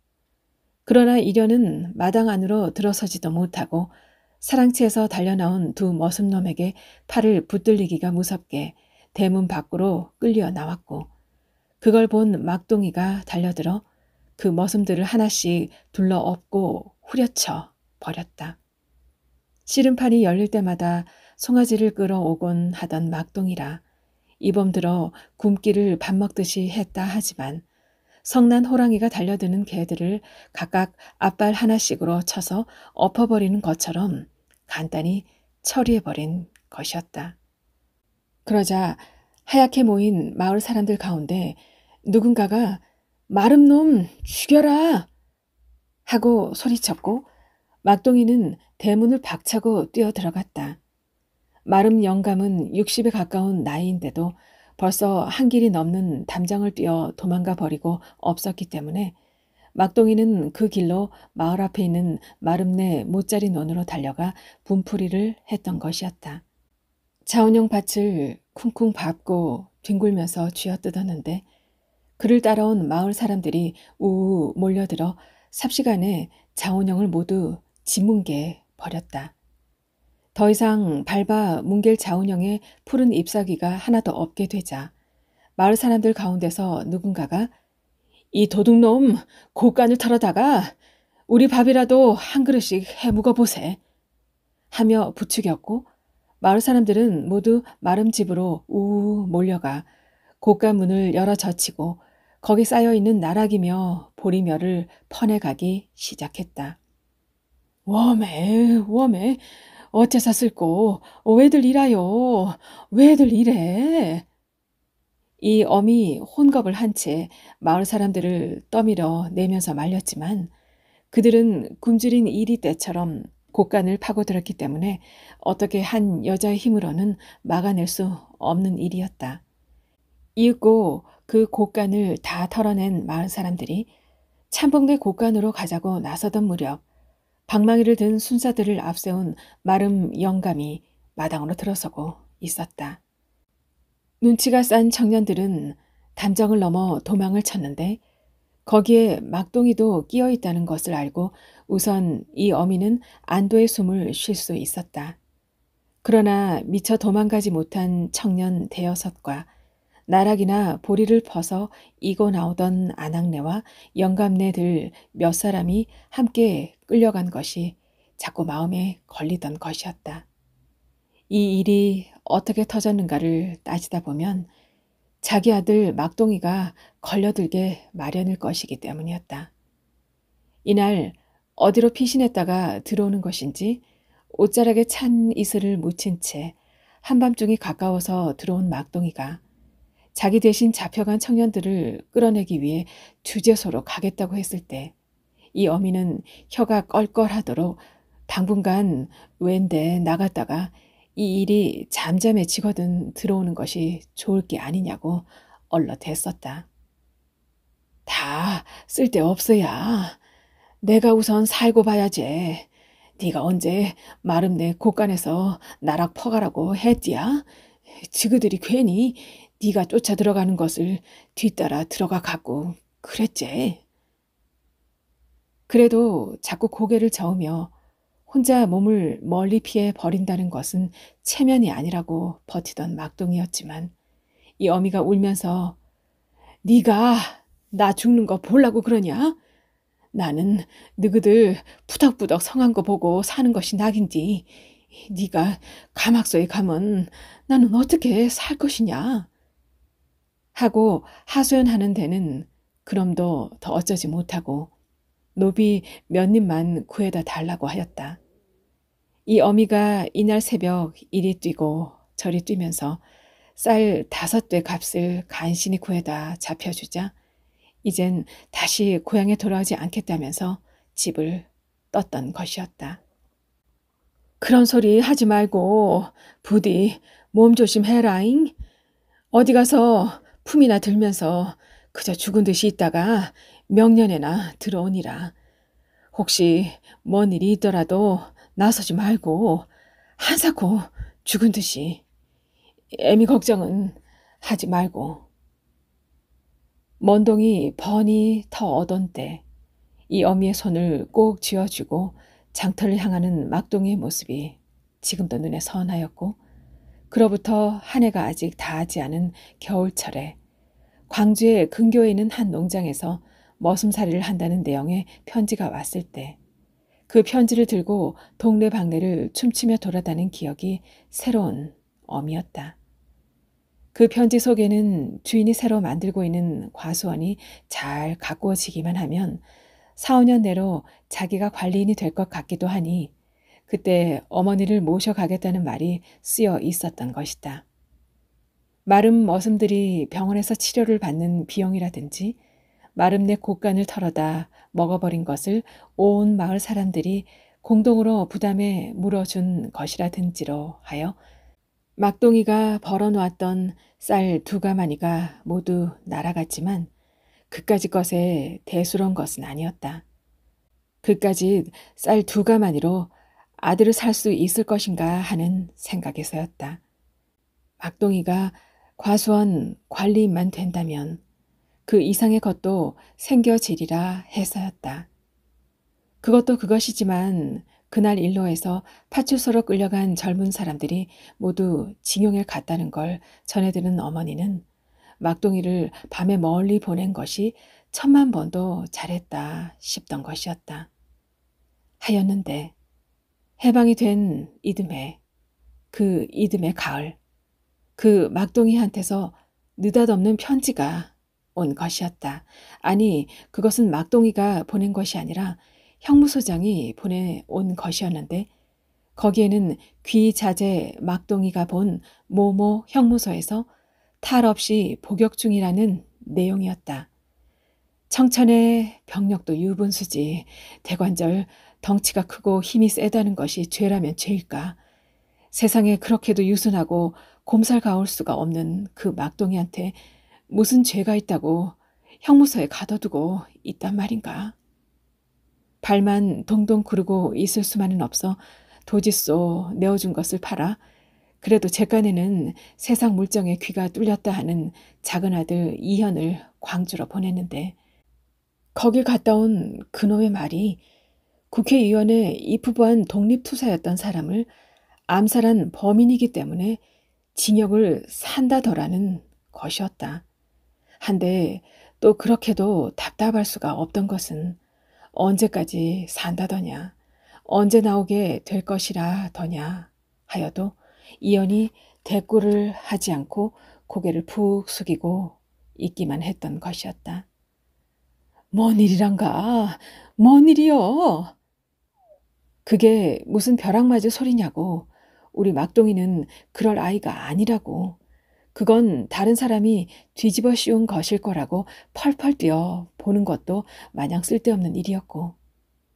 그러나 이련은 마당 안으로 들어서지도 못하고 사랑채에서 달려나온 두 머슴놈에게 팔을 붙들리기가 무섭게 대문 밖으로 끌려 나왔고 그걸 본 막동이가 달려들어 그 머슴들을 하나씩 둘러엎고 후려쳐 버렸다. 씨름판이 열릴 때마다 송아지를 끌어오곤 하던 막동이라 이봄 들어 굶기를 밥 먹듯이 했다 하지만 성난 호랑이가 달려드는 개들을 각각 앞발 하나씩으로 쳐서 엎어버리는 것처럼 간단히 처리해버린 것이었다. 그러자 하얗게 모인 마을 사람들 가운데 누군가가 마름 놈 죽여라 하고 소리쳤고 막동이는 대문을 박차고 뛰어들어갔다. 마름 영감은 60에 가까운 나이인데도 벌써 한 길이 넘는 담장을 뛰어 도망가 버리고 없었기 때문에 막동이는 그 길로 마을 앞에 있는 마름네 못자리 논으로 달려가 분풀이를 했던 것이었다. 자원용 밭을 쿵쿵 밟고 뒹굴면서 쥐어뜯었는데 그를 따라온 마을 사람들이 우우 몰려들어 삽시간에 자원용을 모두 짓뭉개 버렸다. 더 이상 밟아 뭉갤 자운형의 푸른 잎사귀가 하나도 없게 되자 마을 사람들 가운데서 누군가가 이 도둑놈 곡간을 털어다가 우리 밥이라도 한 그릇씩 해묵어 보세 하며 부추겼고 마을 사람들은 모두 마름 집으로 우우 몰려가 곡간 문을 열어 젖히고 거기 쌓여있는 나락이며 보리멸을 퍼내가기 시작했다. 웜에 웜에 어째서 쓸고 왜들 이라요? 왜들 이래? 이 어미 혼겁을 한 채 마을 사람들을 떠밀어 내면서 말렸지만 그들은 굶주린 이리 때처럼 곡간을 파고들었기 때문에 어떻게 한 여자의 힘으로는 막아낼 수 없는 일이었다. 이윽고 그 곡간을 다 털어낸 마을 사람들이 참봉대 곡간으로 가자고 나서던 무렵 방망이를 든 순사들을 앞세운 마름 영감이 마당으로 들어서고 있었다. 눈치가 싼 청년들은 담장을 넘어 도망을 쳤는데 거기에 막동이도 끼어 있다는 것을 알고 우선 이 어미는 안도의 숨을 쉴 수 있었다. 그러나 미처 도망가지 못한 청년 대여섯과 나락이나 보리를 퍼서 이고 나오던 아낙네와 영감네들 몇 사람이 함께 끌려간 것이 자꾸 마음에 걸리던 것이었다. 이 일이 어떻게 터졌는가를 따지다 보면 자기 아들 막동이가 걸려들게 마련일 것이기 때문이었다. 이날 어디로 피신했다가 들어오는 것인지 옷자락에 찬 이슬을 묻힌 채 한밤중이 가까워서 들어온 막동이가 자기 대신 잡혀간 청년들을 끌어내기 위해 주제소로 가겠다고 했을 때 이 어미는 혀가 껄껄하도록 당분간 웬데 나갔다가 이 일이 잠잠해지거든 들어오는 것이 좋을 게 아니냐고 얼럿했었다. 다 쓸데없어야. 내가 우선 살고 봐야지. 네가 언제 마름내 곳간에서 나락 퍼가라고 했디야? 지그들이 괜히 네가 쫓아 들어가는 것을 뒤따라 들어가 갖고 그랬지. 그래도 자꾸 고개를 저으며 혼자 몸을 멀리 피해 버린다는 것은 체면이 아니라고 버티던 막동이었지만 이 어미가 울면서 네가 나 죽는 거 보려고 그러냐? 나는 너희들 부덕부덕 성한 거 보고 사는 것이 낙인디 네가 가막소에 가면 나는 어떻게 살 것이냐? 하고 하소연하는 데는 그럼도 더 어쩌지 못하고 노비 몇 입만 구해다 달라고 하였다. 이 어미가 이날 새벽 이리 뛰고 저리 뛰면서 쌀 5대 값을 간신히 구해다 잡혀주자 이젠 다시 고향에 돌아오지 않겠다면서 집을 떴던 것이었다. 그런 소리 하지 말고 부디 몸 조심해라잉. 어디 가서 품이나 들면서 그저 죽은 듯이 있다가 명년에나 들어오니라. 혹시 뭔 일이 있더라도 나서지 말고 한사코 죽은 듯이. 애미 걱정은 하지 말고. 먼동이 번이 더 오던 때 이 어미의 손을 꼭 쥐어주고 장터를 향하는 막동이의 모습이 지금도 눈에 선하였고, 그로부터 한 해가 아직 다하지 않은 겨울철에 광주의 근교에 있는 한 농장에서 머슴살이를 한다는 내용의 편지가 왔을 때 그 편지를 들고 동네방네를 춤추며 돌아다닌 기억이 새로운 어미였다. 그 편지 속에는 주인이 새로 만들고 있는 과수원이 잘 가꾸어지기만 하면 4, 5년 내로 자기가 관리인이 될 것 같기도 하니 그때 어머니를 모셔가겠다는 말이 쓰여 있었던 것이다. 마름 머슴들이 병원에서 치료를 받는 비용이라든지 마름내 곳간을 털어다 먹어버린 것을 온 마을 사람들이 공동으로 부담해 물어준 것이라든지로 하여 막동이가 벌어놓았던 쌀 2가마니가 모두 날아갔지만 그까짓 것에 대수로운 것은 아니었다. 그까짓 쌀 2가마니로 아들을 살 수 있을 것인가 하는 생각에서였다. 막동이가 과수원 관리인만 된다면 그 이상의 것도 생겨지리라 해서였다. 그것도 그것이지만 그날 일로에서 파출소로 끌려간 젊은 사람들이 모두 징용에 갔다는 걸 전해들은 어머니는 막동이를 밤에 멀리 보낸 것이 10,000번도 잘했다 싶던 것이었다. 하였는데 해방이 된 이듬해, 그 이듬해 가을, 그 막동이한테서 느닷없는 편지가 온 것이었다. 아니, 그것은 막동이가 보낸 것이 아니라 형무소장이 보내온 것이었는데 거기에는 귀자재 막동이가 본 모모 형무소에서 탈 없이 복역 중이라는 내용이었다. 청천의 병력도 유분수지. 대관절 덩치가 크고 힘이 세다는 것이 죄라면 죄일까. 세상에 그렇게도 유순하고 곰살가올 수가 없는 그 막동이한테 무슨 죄가 있다고 형무소에 가둬두고 있단 말인가. 발만 동동 구르고 있을 수만은 없어 도지소 내어준 것을 팔아 그래도 제간에는 세상 물정에 귀가 뚫렸다 하는 작은 아들 이현을 광주로 보냈는데 거길 갔다 온 그놈의 말이 국회의원의 입후보한 독립투사였던 사람을 암살한 범인이기 때문에 징역을 산다더라는 것이었다. 한데 또 그렇게도 답답할 수가 없던 것은 언제까지 산다더냐, 언제 나오게 될 것이라 더냐 하여도 이연이 대꾸를 하지 않고 고개를 푹 숙이고 있기만 했던 것이었다. 뭔 일이란가? 뭔 일이여? 그게 무슨 벼락맞을 소리냐고. 우리 막동이는 그럴 아이가 아니라고. 그건 다른 사람이 뒤집어 씌운 것일 거라고 펄펄 뛰어 보는 것도 마냥 쓸데없는 일이었고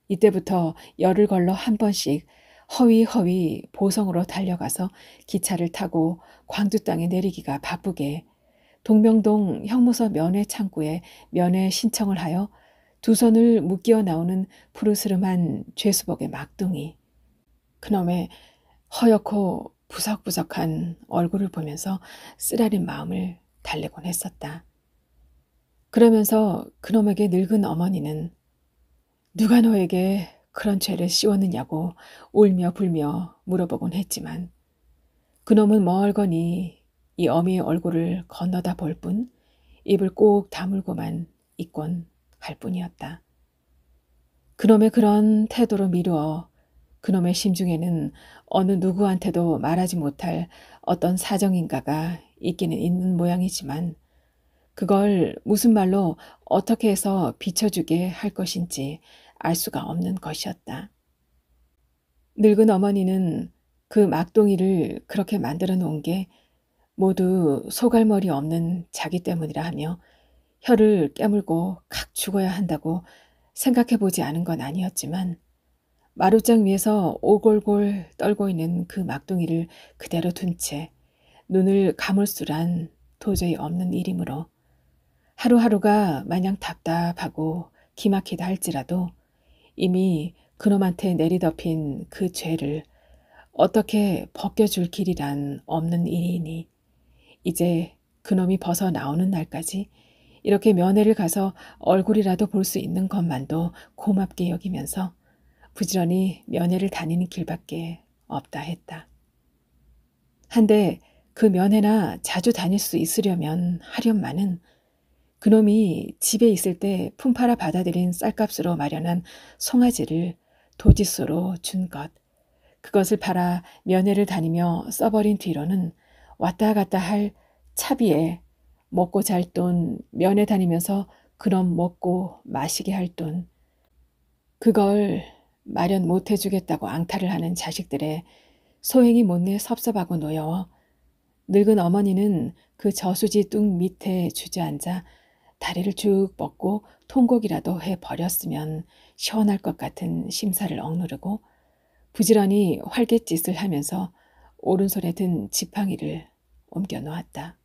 이때부터 열을 걸러 한 번씩 허위허위 보성으로 달려가서 기차를 타고 광주 땅에 내리기가 바쁘게 동명동 형무소 면회 창구에 면회 신청을 하여 두 손을 묶여 나오는 푸르스름한 죄수복의 막둥이. 그놈의 허옇고 부석부석한 얼굴을 보면서 쓰라린 마음을 달래곤 했었다. 그러면서 그놈에게 늙은 어머니는 누가 너에게 그런 죄를 씌웠느냐고 울며 불며 물어보곤 했지만 그놈은 멀거니 이 어미의 얼굴을 건너다 볼 뿐 입을 꼭 다물고만 있곤 할 뿐이었다. 그놈의 그런 태도로 미루어 그놈의 심중에는 어느 누구한테도 말하지 못할 어떤 사정인가가 있기는 있는 모양이지만 그걸 무슨 말로 어떻게 해서 비춰주게 할 것인지 알 수가 없는 것이었다. 늙은 어머니는 그 막동이를 그렇게 만들어 놓은 게 모두 소갈머리 없는 자기 때문이라 하며 혀를 깨물고 칵 죽어야 한다고 생각해보지 않은 건 아니었지만 마루장 위에서 오골골 떨고 있는 그 막둥이를 그대로 둔 채 눈을 감을 수란 도저히 없는 일이므로 하루하루가 마냥 답답하고 기막히다 할지라도 이미 그놈한테 내리덮인 그 죄를 어떻게 벗겨줄 길이란 없는 일이니 이제 그놈이 벗어나오는 날까지 이렇게 면회를 가서 얼굴이라도 볼 수 있는 것만도 고맙게 여기면서 부지런히 면회를 다니는 길밖에 없다 했다. 한데 그 면회나 자주 다닐 수 있으려면 하련만은 그놈이 집에 있을 때 품팔아 받아들인 쌀값으로 마련한 송아지를 도지소로 준 것, 그것을 팔아 면회를 다니며 써버린 뒤로는 왔다 갔다 할 차비에 먹고 잘 돈, 면회 다니면서 그럼 먹고 마시게 할 돈, 그걸 마련 못 해주겠다고 앙탈을 하는 자식들의 소행이 못내 섭섭하고 노여워 늙은 어머니는 그 저수지 뚝 밑에 주저앉아 다리를 쭉 뻗고 통곡이라도 해버렸으면 시원할 것 같은 심사를 억누르고 부지런히 활갯짓을 하면서 오른손에 든 지팡이를 옮겨 놓았다.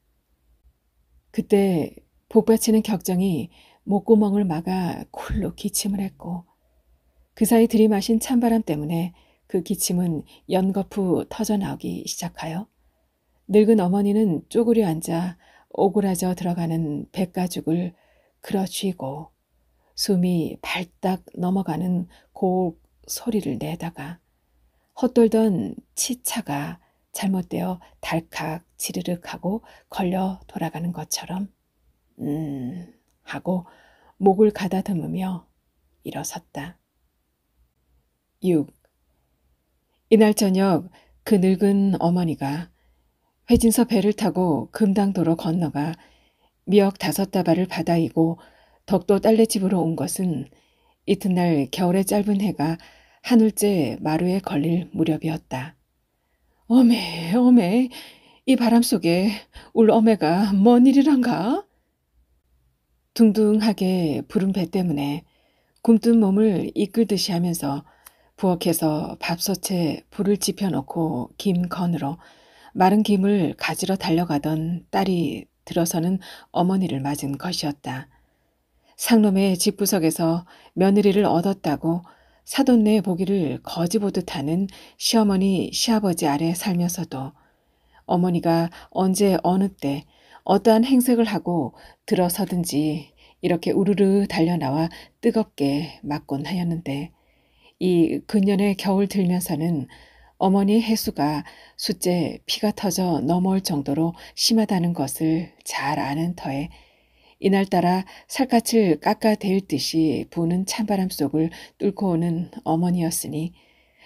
그때 복받치는 격정이 목구멍을 막아 콜로 기침을 했고 그 사이 들이마신 찬바람 때문에 그 기침은 연거푸 터져나오기 시작하여 늙은 어머니는 쪼그려 앉아 오그라져 들어가는 백가죽을 그러쥐고 숨이 발딱 넘어가는 곡 소리를 내다가 헛돌던 치차가 잘못되어 달칵 지르륵 하고 걸려 돌아가는 것처럼 하고 목을 가다듬으며 일어섰다. 6. 이날 저녁 그 늙은 어머니가 회진서 배를 타고 금당도로 건너가 미역 5다발을 받아이고 덕도 딸네 집으로 온 것은 이튿날 겨울의 짧은 해가 하늘째 마루에 걸릴 무렵이었다. 어메 어메 이 바람 속에 울 어메가 뭔 일이란가? 둥둥하게 부른 배 때문에 굼뜬 몸을 이끌듯이 하면서 부엌에서 밥솥에 불을 지펴놓고 김 건으로 마른 김을 가지러 달려가던 딸이 들어서는 어머니를 맞은 것이었다. 상놈의 집구석에서 며느리를 얻었다고 사돈네 보기를 거지 보듯 하는 시어머니 시아버지 아래 살면서도 어머니가 언제 어느 때 어떠한 행색을 하고 들어서든지 이렇게 우르르 달려나와 뜨겁게 맞곤 하였는데 이 근년의 겨울 들면서는 어머니의 해수가 숫째 피가 터져 넘어올 정도로 심하다는 것을 잘 아는 터에 이날따라 살갗을 깎아댈 듯이 부는 찬바람 속을 뚫고 오는 어머니였으니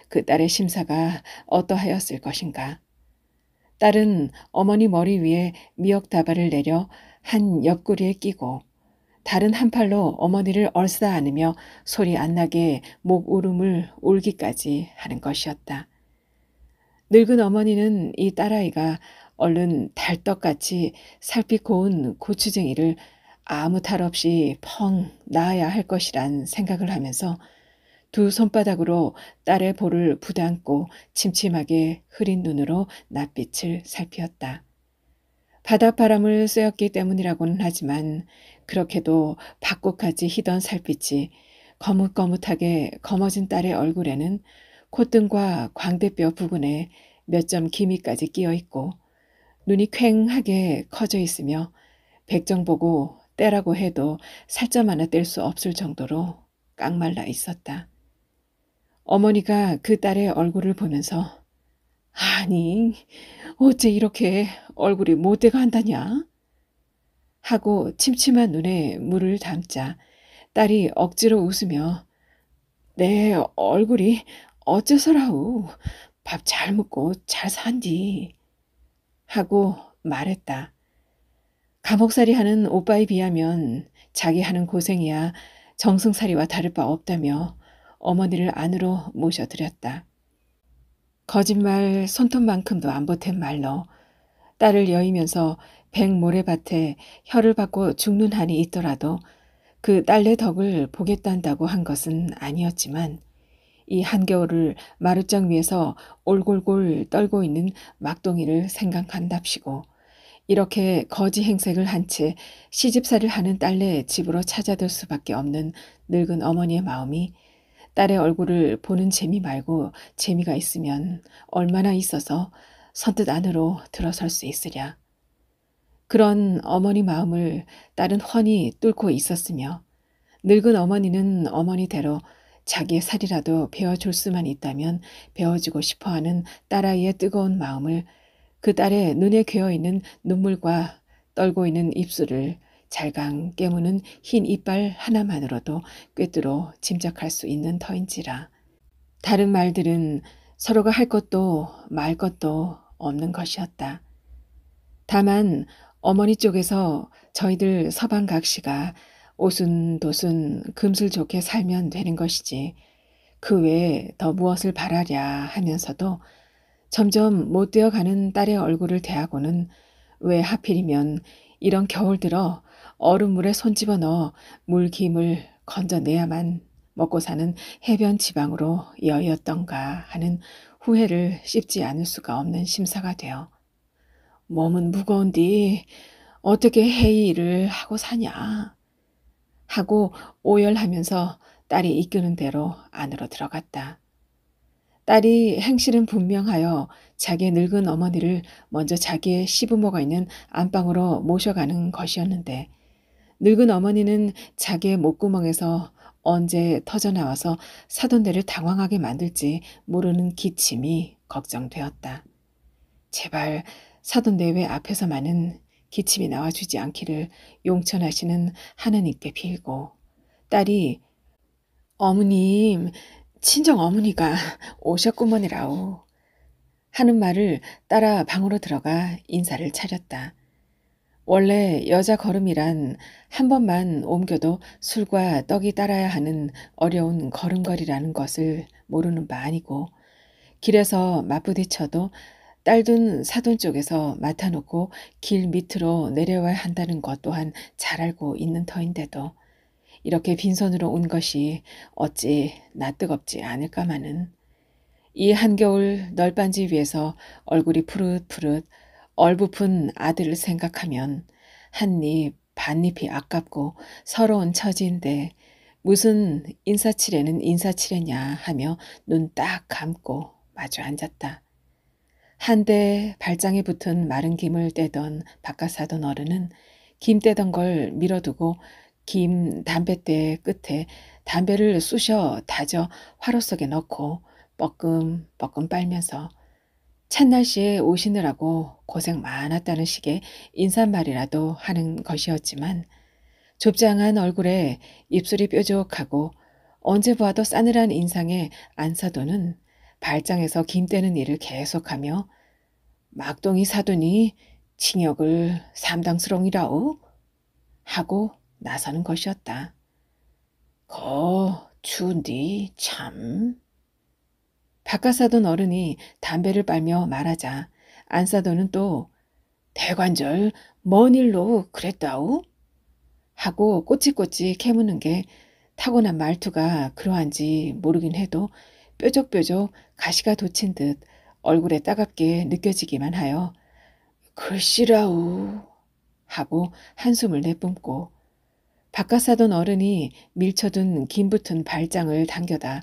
그 딸의 심사가 어떠하였을 것인가. 딸은 어머니 머리 위에 미역다발을 내려 한 옆구리에 끼고 다른 한 팔로 어머니를 얼싸 안으며 소리 안 나게 목 울음을 울기까지 하는 것이었다. 늙은 어머니는 이 딸아이가 얼른 달떡같이 살빛 고운 고추쟁이를 아무 탈 없이 펑 낳아야 할 것이란 생각을 하면서 두 손바닥으로 딸의 볼을 부담고 침침하게 흐린 눈으로 낯빛을 살피었다. 바닷바람을 쐬었기 때문이라고는 하지만 그렇게도 박곡하지 희던 살빛이 거뭇거뭇하게 검어진 딸의 얼굴에는 콧등과 광대뼈 부근에 몇 점 기미까지 끼어 있고 눈이 퀭하게 커져 있으며 백정 보고 떼라고 해도 살점 하나 뗄 수 없을 정도로 깡말라 있었다. 어머니가 그 딸의 얼굴을 보면서 아니 어째 이렇게 얼굴이 못돼가 한다냐? 하고 침침한 눈에 물을 담자 딸이 억지로 웃으며 내 얼굴이 어째서라우 밥 잘 먹고 잘 산디 하고 말했다. 감옥살이 하는 오빠에 비하면 자기 하는 고생이야 정승살이와 다를 바 없다며 어머니를 안으로 모셔드렸다. 거짓말 손톱만큼도 안 보탠 말로 딸을 여의면서 백모래밭에 혀를 받고 죽는 한이 있더라도 그 딸내 덕을 보겠단다고 한 것은 아니었지만 이 한겨울을 마룻장 위에서 올골골 떨고 있는 막동이를 생각한답시고 이렇게 거지 행색을 한 채 시집살이를 하는 딸내 집으로 찾아들 수밖에 없는 늙은 어머니의 마음이 딸의 얼굴을 보는 재미 말고 재미가 있으면 얼마나 있어서 선뜻 안으로 들어설 수 있으랴. 그런 어머니 마음을 딸은 훤히 뚫고 있었으며 늙은 어머니는 어머니대로 자기의 살이라도 베어줄 수만 있다면 베어주고 싶어하는 딸아이의 뜨거운 마음을 그 딸의 눈에 괴어있는 눈물과 떨고 있는 입술을 잘강 깨무는 흰 이빨 하나만으로도 꿰뚫어 짐작할 수 있는 터인지라. 다른 말들은 서로가 할 것도 말 것도 없는 것이었다. 다만 어머니 쪽에서 저희들 서방 각시가 오순도순 금슬 좋게 살면 되는 것이지 그 외에 더 무엇을 바라랴 하면서도 점점 못되어 가는 딸의 얼굴을 대하고는 왜 하필이면 이런 겨울 들어 얼음물에 손 집어넣어 물김을 건져내야만 먹고 사는 해변 지방으로 여의었던가 하는 후회를 씹지 않을 수가 없는 심사가 되어 몸은 무거운디 어떻게 해이를 하고 사냐 하고 오열하면서 딸이 이끄는 대로 안으로 들어갔다. 딸이 행실은 분명하여 자기의 늙은 어머니를 먼저 자기의 시부모가 있는 안방으로 모셔가는 것이었는데 늙은 어머니는 자기의 목구멍에서 언제 터져나와서 사돈네를 당황하게 만들지 모르는 기침이 걱정되었다. 제발 사돈네회 앞에서만은 기침이 나와주지 않기를 용천하시는 하느님께 빌고 딸이 어머님, 친정 어머니가 오셨구먼이라오 하는 말을 따라 방으로 들어가 인사를 차렸다. 원래 여자 걸음이란 한 번만 옮겨도 술과 떡이 따라야 하는 어려운 걸음걸이라는 것을 모르는 바 아니고 길에서 맞부딪혀도 딸둔 사돈 쪽에서 맡아놓고 길 밑으로 내려와야 한다는 것 또한 잘 알고 있는 터인데도 이렇게 빈손으로 온 것이 어찌 낯뜨겁지 않을까마는 이 한겨울 널빤지 위에서 얼굴이 푸릇푸릇 얼부푼 아들을 생각하면 한입 반입이 아깝고 서러운 처지인데 무슨 인사치레는 인사치레냐 하며 눈 딱 감고 마주 앉았다. 한데 발장에 붙은 마른 김을 떼던 바깥사돈 어른은 김 떼던 걸 밀어두고 김 담뱃대 끝에 담배를 쑤셔 다져 화로 속에 넣고 뻐끔뻐끔 빨면서 찬날씨에 오시느라고 고생 많았다는 식의 인사말이라도 하는 것이었지만 좁장한 얼굴에 입술이 뾰족하고 언제 보아도 싸늘한 인상의 안사돈은 발장에서 김 떼는 일을 계속하며 막동이 사돈이 칭역을 삼당스러이라오 하고 나서는 것이었다. 추운디 참. 바깥사돈 어른이 담배를 빨며 말하자 안사돈은 또 대관절 먼 일로 그랬다오? 하고 꼬치꼬치 캐무는 게 타고난 말투가 그러한지 모르긴 해도 뾰족뾰족 가시가 돋친 듯 얼굴에 따갑게 느껴지기만 하여 글씨라우 하고 한숨을 내뿜고 바깥사돈 어른이 밀쳐둔 김 붙은 발장을 당겨다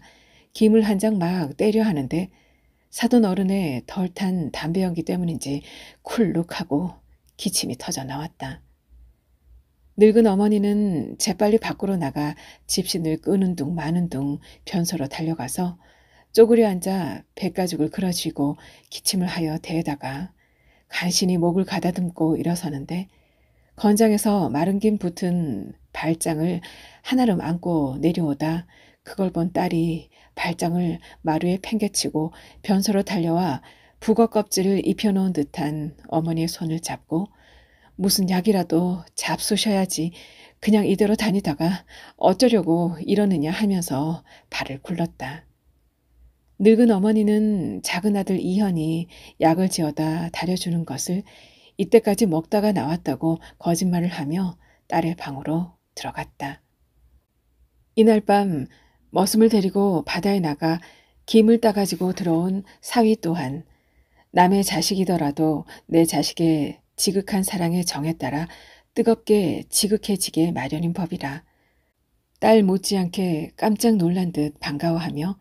김을 한 장 막 때려 하는데 사돈 어른의 덜 탄 담배 연기 때문인지 쿨룩하고 기침이 터져 나왔다. 늙은 어머니는 재빨리 밖으로 나가 집신을 끄는 둥 마는 둥 변소로 달려가서 쪼그려 앉아 백가죽을 그려쥐고 기침을 하여 대다가 간신히 목을 가다듬고 일어서는데 건장에서 마른 김 붙은 발장을 한아름 안고 내려오다 그걸 본 딸이 발장을 마루에 팽개치고 변소로 달려와 북어 껍질을 입혀놓은 듯한 어머니의 손을 잡고 무슨 약이라도 잡수셔야지 그냥 이대로 다니다가 어쩌려고 이러느냐 하면서 발을 굴렀다. 늙은 어머니는 작은 아들 이현이 약을 지어다 다려주는 것을 이때까지 먹다가 나왔다고 거짓말을 하며 딸의 방으로 들어갔다. 이날 밤 머슴을 데리고 바다에 나가 김을 따가지고 들어온 사위 또한 남의 자식이더라도 내 자식의 지극한 사랑의 정에 따라 뜨겁게 지극해지게 마련인 법이라. 딸 못지않게 깜짝 놀란 듯 반가워하며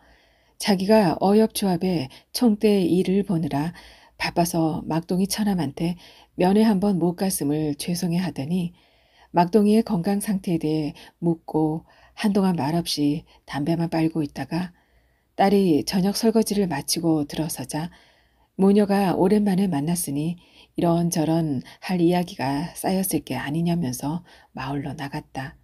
자기가 어엽조합에 총대 일을 보느라 바빠서 막동이 처남한테 면회 한번 못 갔음을 죄송해 하더니 막동이의 건강 상태에 대해 묻고 한동안 말없이 담배만 빨고 있다가 딸이 저녁 설거지를 마치고 들어서자 모녀가 오랜만에 만났으니 이런저런 할 이야기가 쌓였을 게 아니냐면서 마을로 나갔다.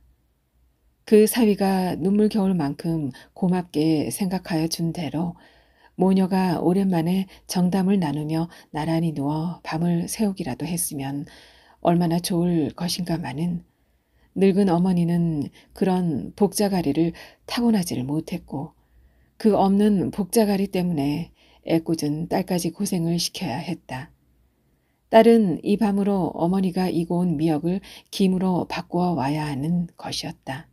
그 사위가 눈물겨울 만큼 고맙게 생각하여 준 대로 모녀가 오랜만에 정담을 나누며 나란히 누워 밤을 새우기라도 했으면 얼마나 좋을 것인가마는 늙은 어머니는 그런 복자가리를 타고나지를 못했고 그 없는 복자가리 때문에 애꿎은 딸까지 고생을 시켜야 했다. 딸은 이 밤으로 어머니가 이고 온 미역을 김으로 바꾸어 와야 하는 것이었다.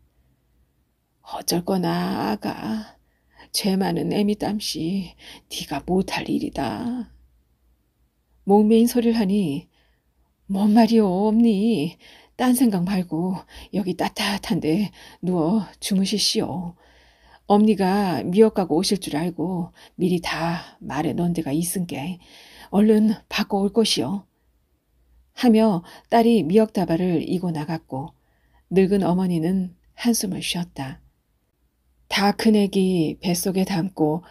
어쩔 거나 아가. 죄 많은 애미 땀씨 네가 못할 일이다. 목매인 소리를 하니 뭔 말이오 없니. 딴 생각 말고 여기 따뜻한데 누워 주무시시오. 엄니가 미역 가고 오실 줄 알고 미리 다 말해 놓은 데가 있은게 얼른 바꿔 올 것이오. 하며 딸이 미역 다발을 이고 나갔고 늙은 어머니는 한숨을 쉬었다. 다 큰 애기 뱃속에 담고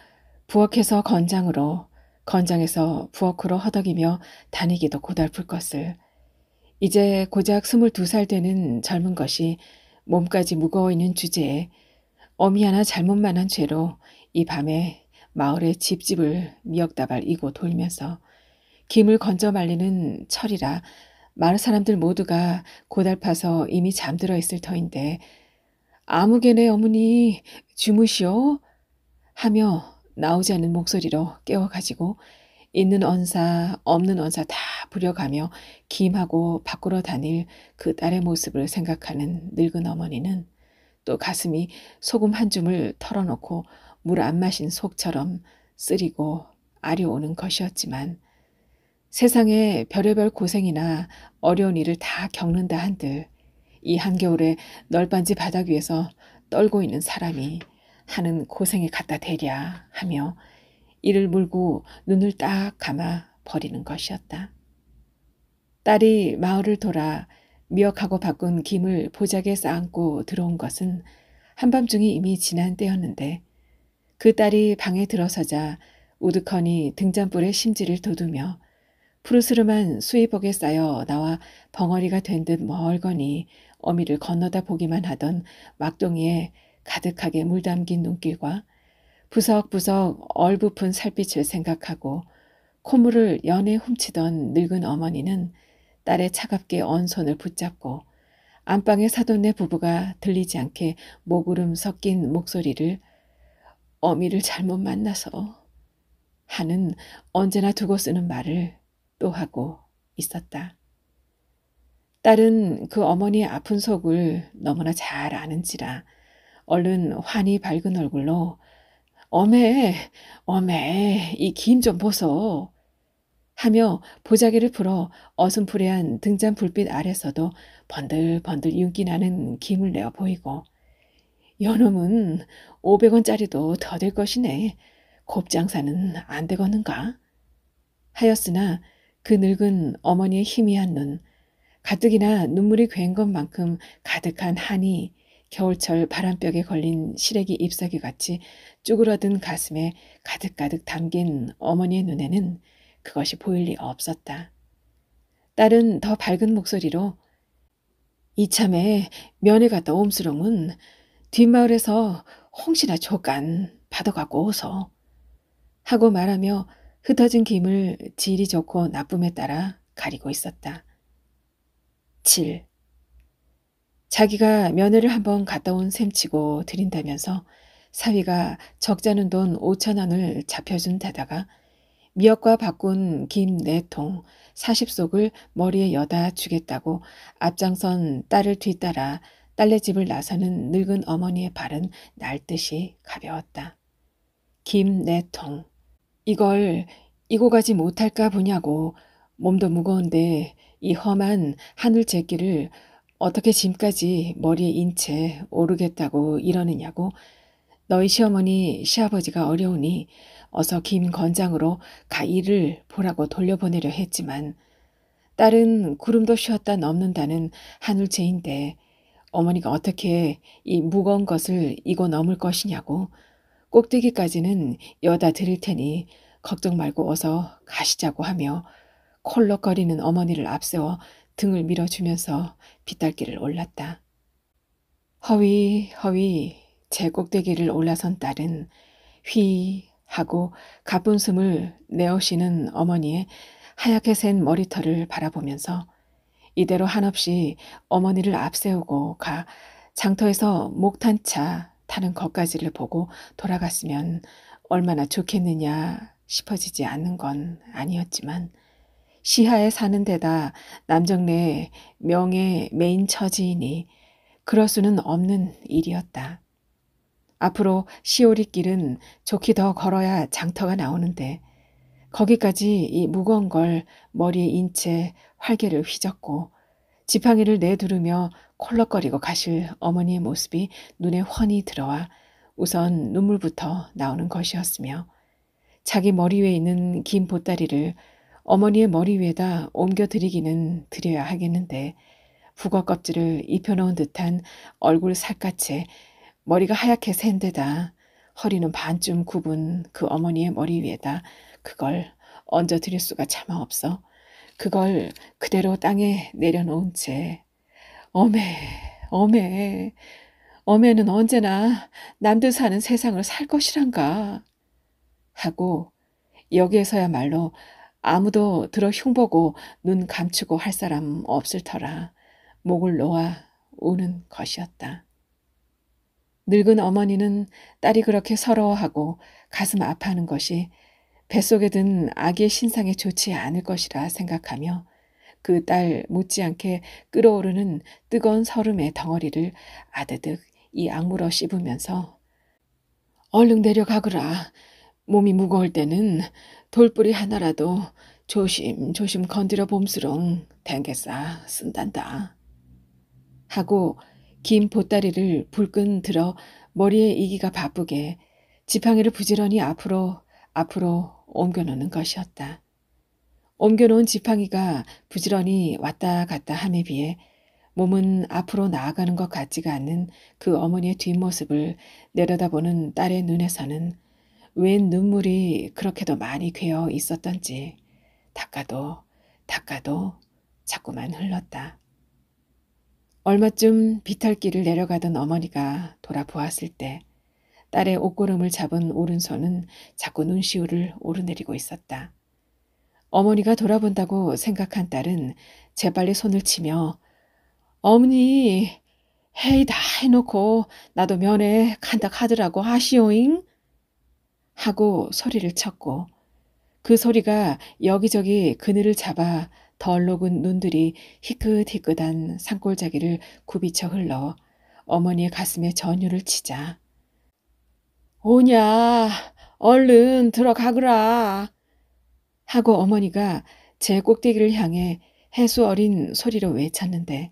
부엌에서 건장으로 건장에서 부엌으로 허덕이며 다니기도 고달플 것을 이제 고작 22살 되는 젊은 것이 몸까지 무거워 있는 주제에 어미 하나 잘못만 한 죄로 이 밤에 마을의 집집을 미역다발 이고 돌면서 김을 건져 말리는 철이라 마을 사람들 모두가 고달파서 이미 잠들어 있을 터인데 아무개네 어머니 주무시오 하며 나오지 않는 목소리로 깨워가지고 있는 언사 없는 언사 다 부려가며 김하고 밖으로 다닐 그 딸의 모습을 생각하는 늙은 어머니는 또 가슴이 소금 한 줌을 털어놓고 물 안 마신 속처럼 쓰리고 아려오는 것이었지만 세상에 별의별 고생이나 어려운 일을 다 겪는다 한들 이 한겨울에 널빤지 바닥 위에서 떨고 있는 사람이 하는 고생에 갖다 대랴 하며 이를 물고 눈을 딱 감아 버리는 것이었다. 딸이 마을을 돌아 미역하고 바꾼 김을 보자기에 쌓고 들어온 것은 한밤중이 이미 지난 때였는데 그 딸이 방에 들어서자 우두커니 등잔불에 심지를 돋우며 푸르스름한 수의복에 쌓여 나와 벙어리가 된 듯 멀거니 어미를 건너다 보기만 하던 막동이에 가득하게 물담긴 눈길과 부석부석 얼부푼 살빛을 생각하고 콧물을 연해 훔치던 늙은 어머니는 딸의 차갑게 언 손을 붙잡고 안방의 사돈네 부부가 들리지 않게 목울음 섞인 목소리를 어미를 잘못 만나서 하는 언제나 두고 쓰는 말을 또 하고 있었다. 딸은 그 어머니의 아픈 속을 너무나 잘 아는지라 얼른 환히 밝은 얼굴로 어메 이 김 좀 보소 하며 보자기를 풀어 어슴푸레한 등잔 불빛 아래서도 번들번들 윤기 나는 김을 내어 보이고 요놈은 500원짜리도 더 될 것이네. 곱장사는 안 되겠는가? 하였으나 그 늙은 어머니의 희미한 눈, 가뜩이나 눈물이 괴인 것만큼 가득한 한이 겨울철 바람벽에 걸린 시래기 잎사귀같이 쭈그러든 가슴에 가득가득 담긴 어머니의 눈에는 그것이 보일 리 없었다. 딸은 더 밝은 목소리로 이참에 면회 갔다 옴스롱은 뒷마을에서 홍시나 족간 받아갖고 오소 하고 말하며 흩어진 김을 질이 좋고 나쁨에 따라 가리고 있었다. 7. 자기가 면회를 한번 갔다 온 셈치고 드린다면서 사위가 적잖은 돈 5,000원을 잡혀준 데다가 미역과 바꾼 김 4통 40속을 머리에 여다 주겠다고 앞장선 딸을 뒤따라 딸네 집을 나서는 늙은 어머니의 발은 날듯이 가벼웠다. 김 4통. 이걸 이고 가지 못할까 보냐고. 몸도 무거운데 이 험한 하늘 제끼를 어떻게 짐까지 머리에 인 채 오르겠다고 이러느냐고. 너희 시어머니 시아버지가 어려우니 어서 김 건장으로 가 일을 보라고 돌려보내려 했지만 딸은 구름도 쉬었다 넘는다는 하늘채인데 어머니가 어떻게 이 무거운 것을 이고 넘을 것이냐고. 꼭대기까지는 여다 드릴 테니 걱정 말고 어서 가시자고 하며 콜록거리는 어머니를 앞세워 등을 밀어주면서 빗달길을 올랐다. 허위 허위 제 꼭대기를 올라선 딸은 휘 하고 가쁜 숨을 내어쉬는 어머니의 하얗게 센 머리털을 바라보면서 이대로 한없이 어머니를 앞세우고 가 장터에서 목탄차 타는 것까지를 보고 돌아갔으면 얼마나 좋겠느냐 싶어지지 않는 건 아니었지만 시하에 사는 데다 남정네 명예 메인 처지이니 그럴 수는 없는 일이었다. 앞으로 시오리길은 좋게 더 걸어야 장터가 나오는데 거기까지 이 무거운 걸 머리에 인 채 활개를 휘젓고 지팡이를 내두르며 콜럭거리고 가실 어머니의 모습이 눈에 훤히 들어와 우선 눈물부터 나오는 것이었으며 자기 머리 위에 있는 긴 보따리를 어머니의 머리 위에다 옮겨드리기는 드려야 하겠는데 북어 껍질을 입혀놓은 듯한 얼굴 살갗에 머리가 하얗게 샌 데다 허리는 반쯤 굽은 그 어머니의 머리 위에다 그걸 얹어드릴 수가 차마 없어 그걸 그대로 땅에 내려놓은 채 어메 어메 어메는 언제나 남들 사는 세상을 살 것이란가 하고 여기에서야말로 아무도 들어 흉보고 눈 감추고 할 사람 없을 터라 목을 놓아 우는 것이었다. 늙은 어머니는 딸이 그렇게 서러워하고 가슴 아파하는 것이 뱃속에 든 아기의 신상에 좋지 않을 것이라 생각하며 그 딸 못지않게 끓어오르는 뜨거운 설움의 덩어리를 아드득 이 악물어 씹으면서 얼른 내려가거라. 몸이 무거울 때는 돌뿌리 하나라도 조심조심 건드려 봄스롱 댕게싸 쓴단다. 하고 긴 보따리를 불끈 들어 머리에 이기가 바쁘게 지팡이를 부지런히 앞으로 옮겨놓는 것이었다. 옮겨놓은 지팡이가 부지런히 왔다 갔다 함에 비해 몸은 앞으로 나아가는 것 같지가 않는 그 어머니의 뒷모습을 내려다보는 딸의 눈에서는 웬 눈물이 그렇게도 많이 괴어 있었던지 닦아도 자꾸만 흘렀다. 얼마쯤 비탈길을 내려가던 어머니가 돌아보았을 때 딸의 옷고름을 잡은 오른손은 자꾸 눈시울을 오르내리고 있었다. 어머니가 돌아본다고 생각한 딸은 재빨리 손을 치며 어머니 회의 다 해놓고 나도 면회 간다 하더라고 하시오잉 하고 소리를 쳤고 그 소리가 여기저기 그늘을 잡아 덜 녹은 눈들이 희끗희끗한 산골짜기를 굽이쳐 흘러 어머니의 가슴에 전율을 치자 오냐 얼른 들어가거라 하고 어머니가 제 꼭대기를 향해 해수 어린 소리로 외쳤는데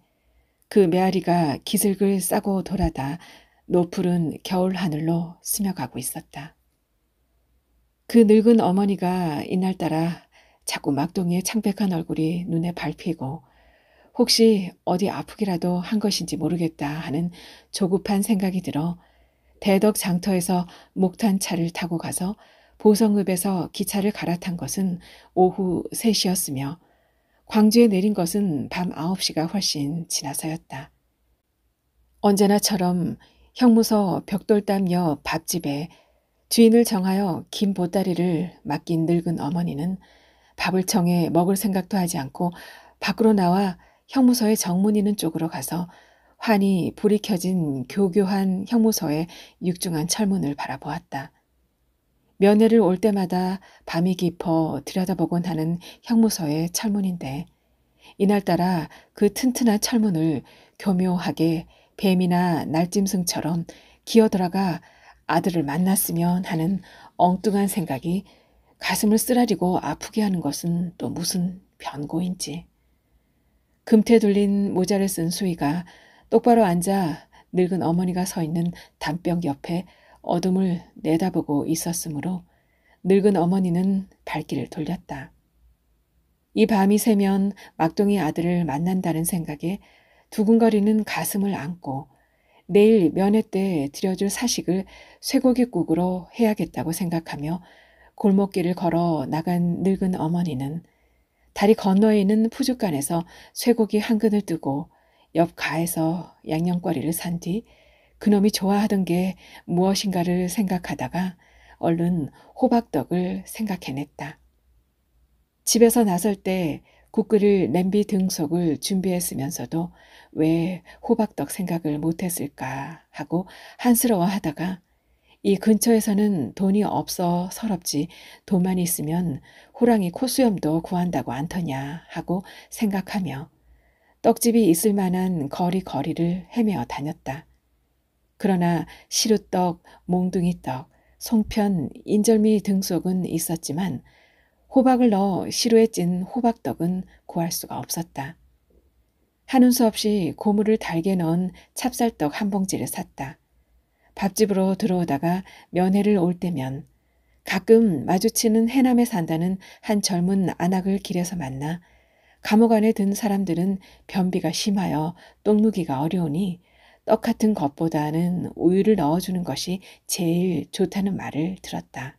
그 메아리가 기슭을 싸고 돌아다 노푸른 겨울 하늘로 스며가고 있었다. 그 늙은 어머니가 이날따라 자꾸 막둥이의 창백한 얼굴이 눈에 밟히고 혹시 어디 아프기라도 한 것인지 모르겠다 하는 조급한 생각이 들어 대덕 장터에서 목탄차를 타고 가서 보성읍에서 기차를 갈아탄 것은 오후 3시였으며 광주에 내린 것은 밤 9시가 훨씬 지나서였다. 언제나처럼 형무소 벽돌담 옆 밥집에 주인을 정하여 긴 보따리를 맡긴 늙은 어머니는 밥을 청해 먹을 생각도 하지 않고 밖으로 나와 형무소의 정문 있는 쪽으로 가서 환히 불이 켜진 교교한 형무소의 육중한 철문을 바라보았다. 면회를 올 때마다 밤이 깊어 들여다보곤 하는 형무소의 철문인데 이날따라 그 튼튼한 철문을 교묘하게 뱀이나 날짐승처럼 기어들어가 아들을 만났으면 하는 엉뚱한 생각이 가슴을 쓰라리고 아프게 하는 것은 또 무슨 변고인지. 금태 둘린 모자를 쓴 수희가 똑바로 앉아 늙은 어머니가 서 있는 담벼 옆에 어둠을 내다보고 있었으므로 늙은 어머니는 발길을 돌렸다. 이 밤이 새면 막둥이 아들을 만난다는 생각에 두근거리는 가슴을 안고 내일 면회 때 드려줄 사식을 쇠고기국으로 해야겠다고 생각하며 골목길을 걸어 나간 늙은 어머니는 다리 건너에 있는 푸줏간에서 쇠고기 한 근을 뜨고 옆 가에서 양념거리를 산 뒤 그놈이 좋아하던 게 무엇인가를 생각하다가 얼른 호박떡을 생각해냈다. 집에서 나설 때 국 끓일 냄비 등속을 준비했으면서도 왜 호박떡 생각을 못했을까 하고 한스러워하다가 이 근처에서는 돈이 없어 서럽지 돈만 있으면 호랑이 코수염도 구한다고 않더냐 하고 생각하며 떡집이 있을 만한 거리를 헤매어 다녔다. 그러나 시루떡, 몽둥이떡, 송편, 인절미 등속은 있었지만 호박을 넣어 시루에 찐 호박떡은 구할 수가 없었다. 하는 수 없이 고무를 달게 넣은 찹쌀떡 한 봉지를 샀다. 밥집으로 들어오다가 면회를 올 때면 가끔 마주치는 해남에 산다는 한 젊은 아낙을 길에서 만나 감옥 안에 든 사람들은 변비가 심하여 똥 누기가 어려우니 떡 같은 것보다는 우유를 넣어주는 것이 제일 좋다는 말을 들었다.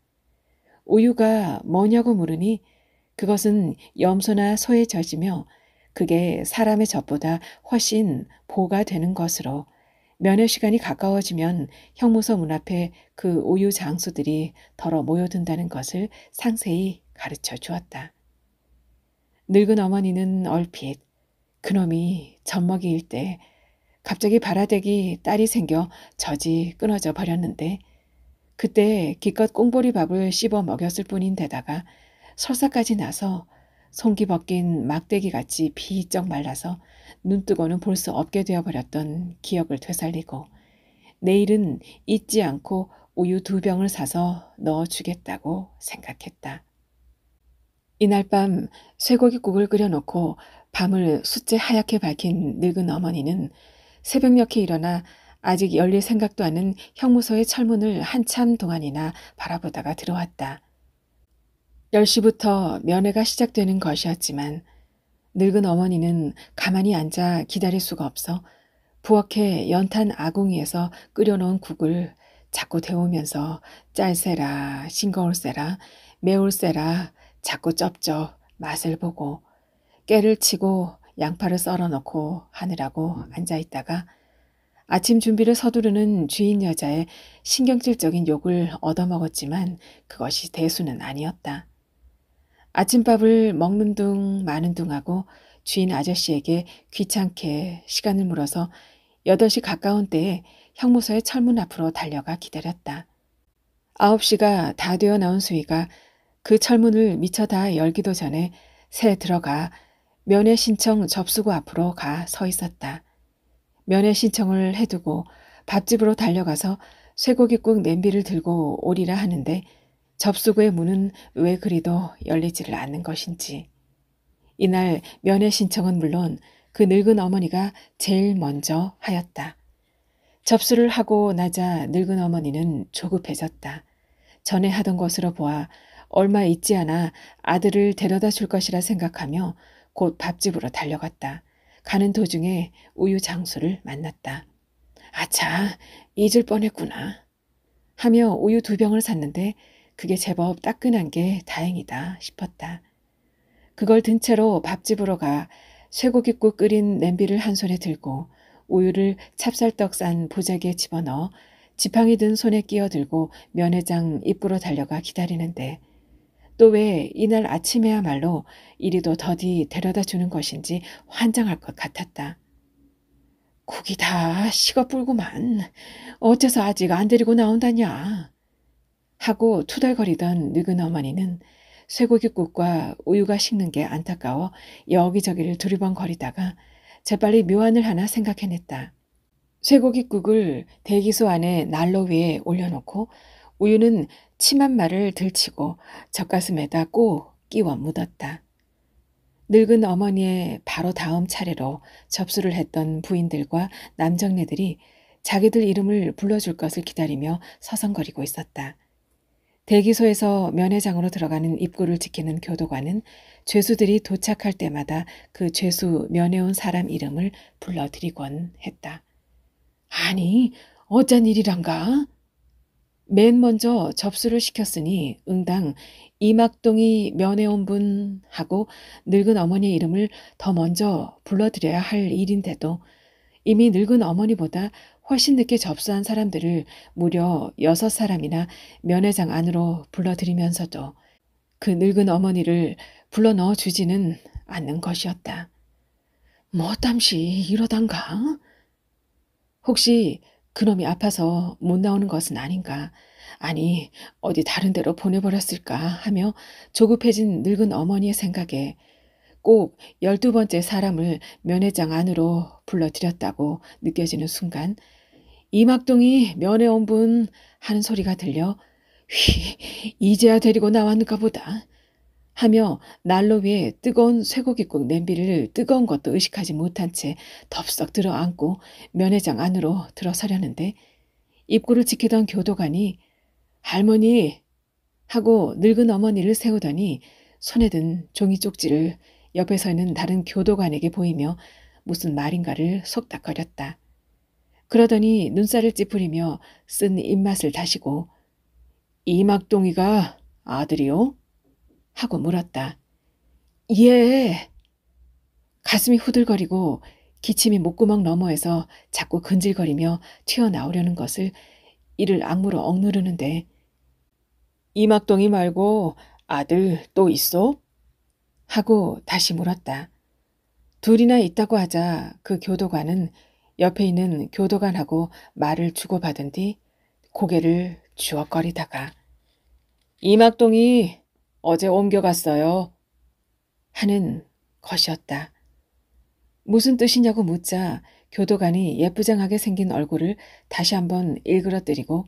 우유가 뭐냐고 물으니 그것은 염소나 소에 젖으며 그게 사람의 젖보다 훨씬 보가 되는 것으로 면회 시간이 가까워지면 형무소 문 앞에 그 우유 장수들이 덜어 모여든다는 것을 상세히 가르쳐 주었다. 늙은 어머니는 얼핏 그놈이 젖먹이일 때 갑자기 발아대기 딸이 생겨 젖이 끊어져 버렸는데 그때 기껏 꽁보리 밥을 씹어 먹였을 뿐인데다가 설사까지 나서 송기 벗긴 막대기같이 비쩍 말라서 눈뜨고는 볼 수 없게 되어버렸던 기억을 되살리고 내일은 잊지 않고 우유 2병을 사서 넣어주겠다고 생각했다. 이날 밤 쇠고기국을 끓여놓고 밤을 숫제 하얗게 밝힌 늙은 어머니는 새벽녘에 일어나 아직 열릴 생각도 않은 형무소의 철문을 한참 동안이나 바라보다가 들어왔다. 10시부터 면회가 시작되는 것이었지만 늙은 어머니는 가만히 앉아 기다릴 수가 없어 부엌에 연탄 아궁이에서 끓여놓은 국을 자꾸 데우면서 짤세라 싱거울세라 매울세라 자꾸 쩝쩝 맛을 보고 깨를 치고 양파를 썰어 넣고 하느라고 앉아있다가 아침 준비를 서두르는 주인 여자의 신경질적인 욕을 얻어먹었지만 그것이 대수는 아니었다. 아침밥을 먹는 둥 마는 둥 하고 주인 아저씨에게 귀찮게 시간을 물어서 8시 가까운 때에 형무소의 철문 앞으로 달려가 기다렸다. 9시가 다 되어 나온 수희가 그 철문을 미처 다 열기도 전에 새 들어가 면회 신청 접수구 앞으로 가 서 있었다. 면회 신청을 해두고 밥집으로 달려가서 쇠고기국 냄비를 들고 오리라 하는데 접수구의 문은 왜 그리도 열리지를 않는 것인지. 이날 면회 신청은 물론 그 늙은 어머니가 제일 먼저 하였다. 접수를 하고 나자 늙은 어머니는 조급해졌다. 전에 하던 것으로 보아 얼마 있지 않아 아들을 데려다 줄 것이라 생각하며 곧 밥집으로 달려갔다. 가는 도중에 우유 장수를 만났다. 아차, 잊을 뻔했구나. 하며 우유 2병을 샀는데 그게 제법 따끈한 게 다행이다 싶었다. 그걸 든 채로 밥집으로 가 쇠고기국 끓인 냄비를 한 손에 들고 우유를 찹쌀떡 싼 보자기에 집어넣어 지팡이 든 손에 끼어들고 면회장 입구로 달려가 기다리는데 또 왜 이날 아침에야말로 이리도 더디 데려다 주는 것인지 환장할 것 같았다. 국이 다 식어 불구만. 어째서 아직 안 데리고 나온다냐. 하고 투덜거리던 늙은 어머니는 쇠고기국과 우유가 식는 게 안타까워 여기저기를 두리번거리다가 재빨리 묘안을 하나 생각해냈다. 쇠고깃국을 대기소 안에 난로 위에 올려놓고 우유는 치맛말을 들치고 젖가슴에다 꼭 끼워 묻었다. 늙은 어머니의 바로 다음 차례로 접수를 했던 부인들과 남정네들이 자기들 이름을 불러줄 것을 기다리며 서성거리고 있었다. 대기소에서 면회장으로 들어가는 입구를 지키는 교도관은 죄수들이 도착할 때마다 그 죄수 면회온 사람 이름을 불러드리곤 했다. 아니, 어쩐 일이란가? 맨 먼저 접수를 시켰으니 응당 이막동이 면회온 분 하고 늙은 어머니의 이름을 더 먼저 불러드려야 할 일인데도 이미 늙은 어머니보다 훨씬 늦게 접수한 사람들을 무려 6사람이나 면회장 안으로 불러들이면서도 그 늙은 어머니를 불러 넣어 주지는 않는 것이었다. 뭐 땀시 이러단가? 혹시 그놈이 아파서 못 나오는 것은 아닌가? 아니, 어디 다른 데로 보내버렸을까 하며 조급해진 늙은 어머니의 생각에 꼭 12번째 사람을 면회장 안으로 불러들였다고 느껴지는 순간 이막동이 면회 온 분 하는 소리가 들려 이제야 데리고 나왔는가 보다 하며 난로 위에 뜨거운 쇠고기국 냄비를 뜨거운 것도 의식하지 못한 채 덥석 들어앉고 면회장 안으로 들어서려는데 입구를 지키던 교도관이 할머니 하고 늙은 어머니를 세우더니 손에 든 종이 쪽지를 옆에 서 있는 다른 교도관에게 보이며 무슨 말인가를 속닥거렸다. 그러더니 눈살을 찌푸리며 쓴 입맛을 다시고 이막동이가 아들이요? 하고 물었다. 예. 가슴이 후들거리고 기침이 목구멍 너머에서 자꾸 근질거리며 튀어나오려는 것을 이를 악물어 억누르는데 이막동이 말고 아들 또 있어? 하고 다시 물었다. 둘이나 있다고 하자 그 교도관은 옆에 있는 교도관하고 말을 주고받은 뒤 고개를 주걱거리다가 이막동이 어제 옮겨갔어요. 하는 것이었다. 무슨 뜻이냐고 묻자 교도관이 예쁘장하게 생긴 얼굴을 다시 한번 일그러뜨리고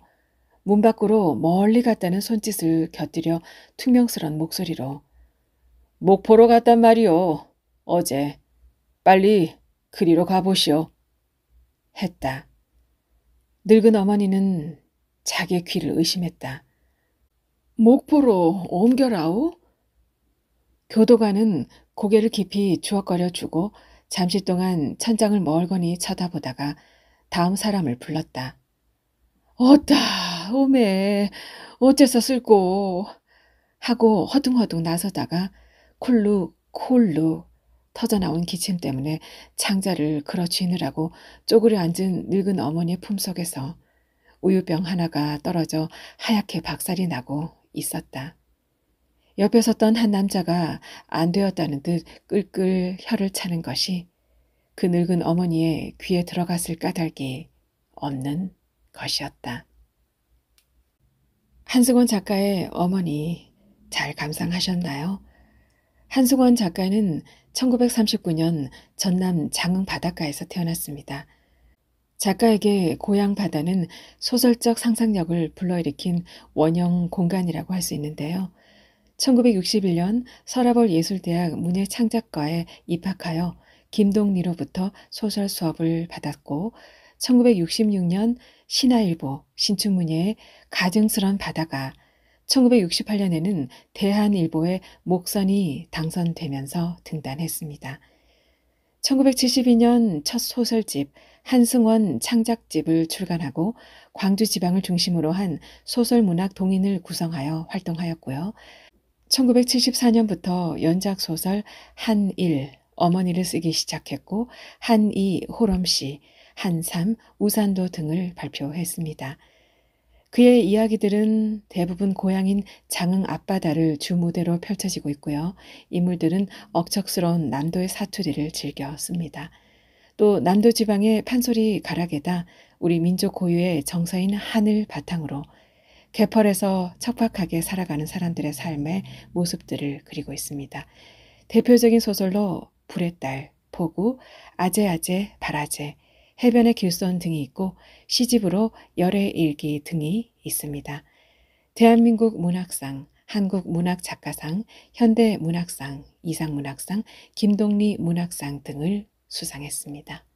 문 밖으로 멀리 갔다는 손짓을 곁들여 퉁명스런 목소리로 목포로 갔단 말이오. 어제. 빨리 그리로 가보시오. 했다. 늙은 어머니는 자기의 귀를 의심했다. 목포로 옮겨라오? 교도관은 고개를 깊이 주걱거려 주고 잠시 동안 천장을 멀거니 쳐다보다가 다음 사람을 불렀다. 어따 오메 어째서 쓸꼬 하고 허둥허둥 나서다가 콜룩 터져나온 기침 때문에 창자를 걸어쥐느라고 쪼그려 앉은 늙은 어머니의 품속에서 우유병 하나가 떨어져 하얗게 박살이 나고 있었다. 옆에 섰던 한 남자가 안 되었다는 듯 끌끌 혀를 차는 것이 그 늙은 어머니의 귀에 들어갔을 까닭이 없는 것이었다. 한승원 작가의 어머니 잘 감상하셨나요? 한승원 작가는 1939년 전남 장흥 바닷가에서 태어났습니다. 작가에게 고향 바다는 소설적 상상력을 불러일으킨 원형 공간이라고 할 수 있는데요. 1961년 서라벌 예술대학 문예창작과에 입학하여 김동리로부터 소설 수업을 받았고 1966년 신화일보 신춘문예의 가증스런 바다가 1968년에는 대한일보의 목선이 당선되면서 등단했습니다. 1972년 첫 소설집 한승원 창작집을 출간하고 광주 지방을 중심으로 한 소설문학 동인을 구성하여 활동하였고요. 1974년부터 연작소설 한일, 어머니를 쓰기 시작했고 한이 호럼시, 한삼, 우산도 등을 발표했습니다. 그의 이야기들은 대부분 고향인 장흥 앞바다를 주무대로 펼쳐지고 있고요. 인물들은 억척스러운 남도의 사투리를 즐겨 씁니다. 또 남도 지방의 판소리 가락에다 우리 민족 고유의 정서인 한을 바탕으로 개펄에서 척박하게 살아가는 사람들의 삶의 모습들을 그리고 있습니다. 대표적인 소설로 불의 딸, 포구, 아재아재, 발아재, 해변의 길선 등이 있고 시집으로 열애 일기 등이 있습니다. 대한민국 문학상, 한국문학작가상, 현대문학상, 이상문학상, 김동리 문학상 등을 수상했습니다.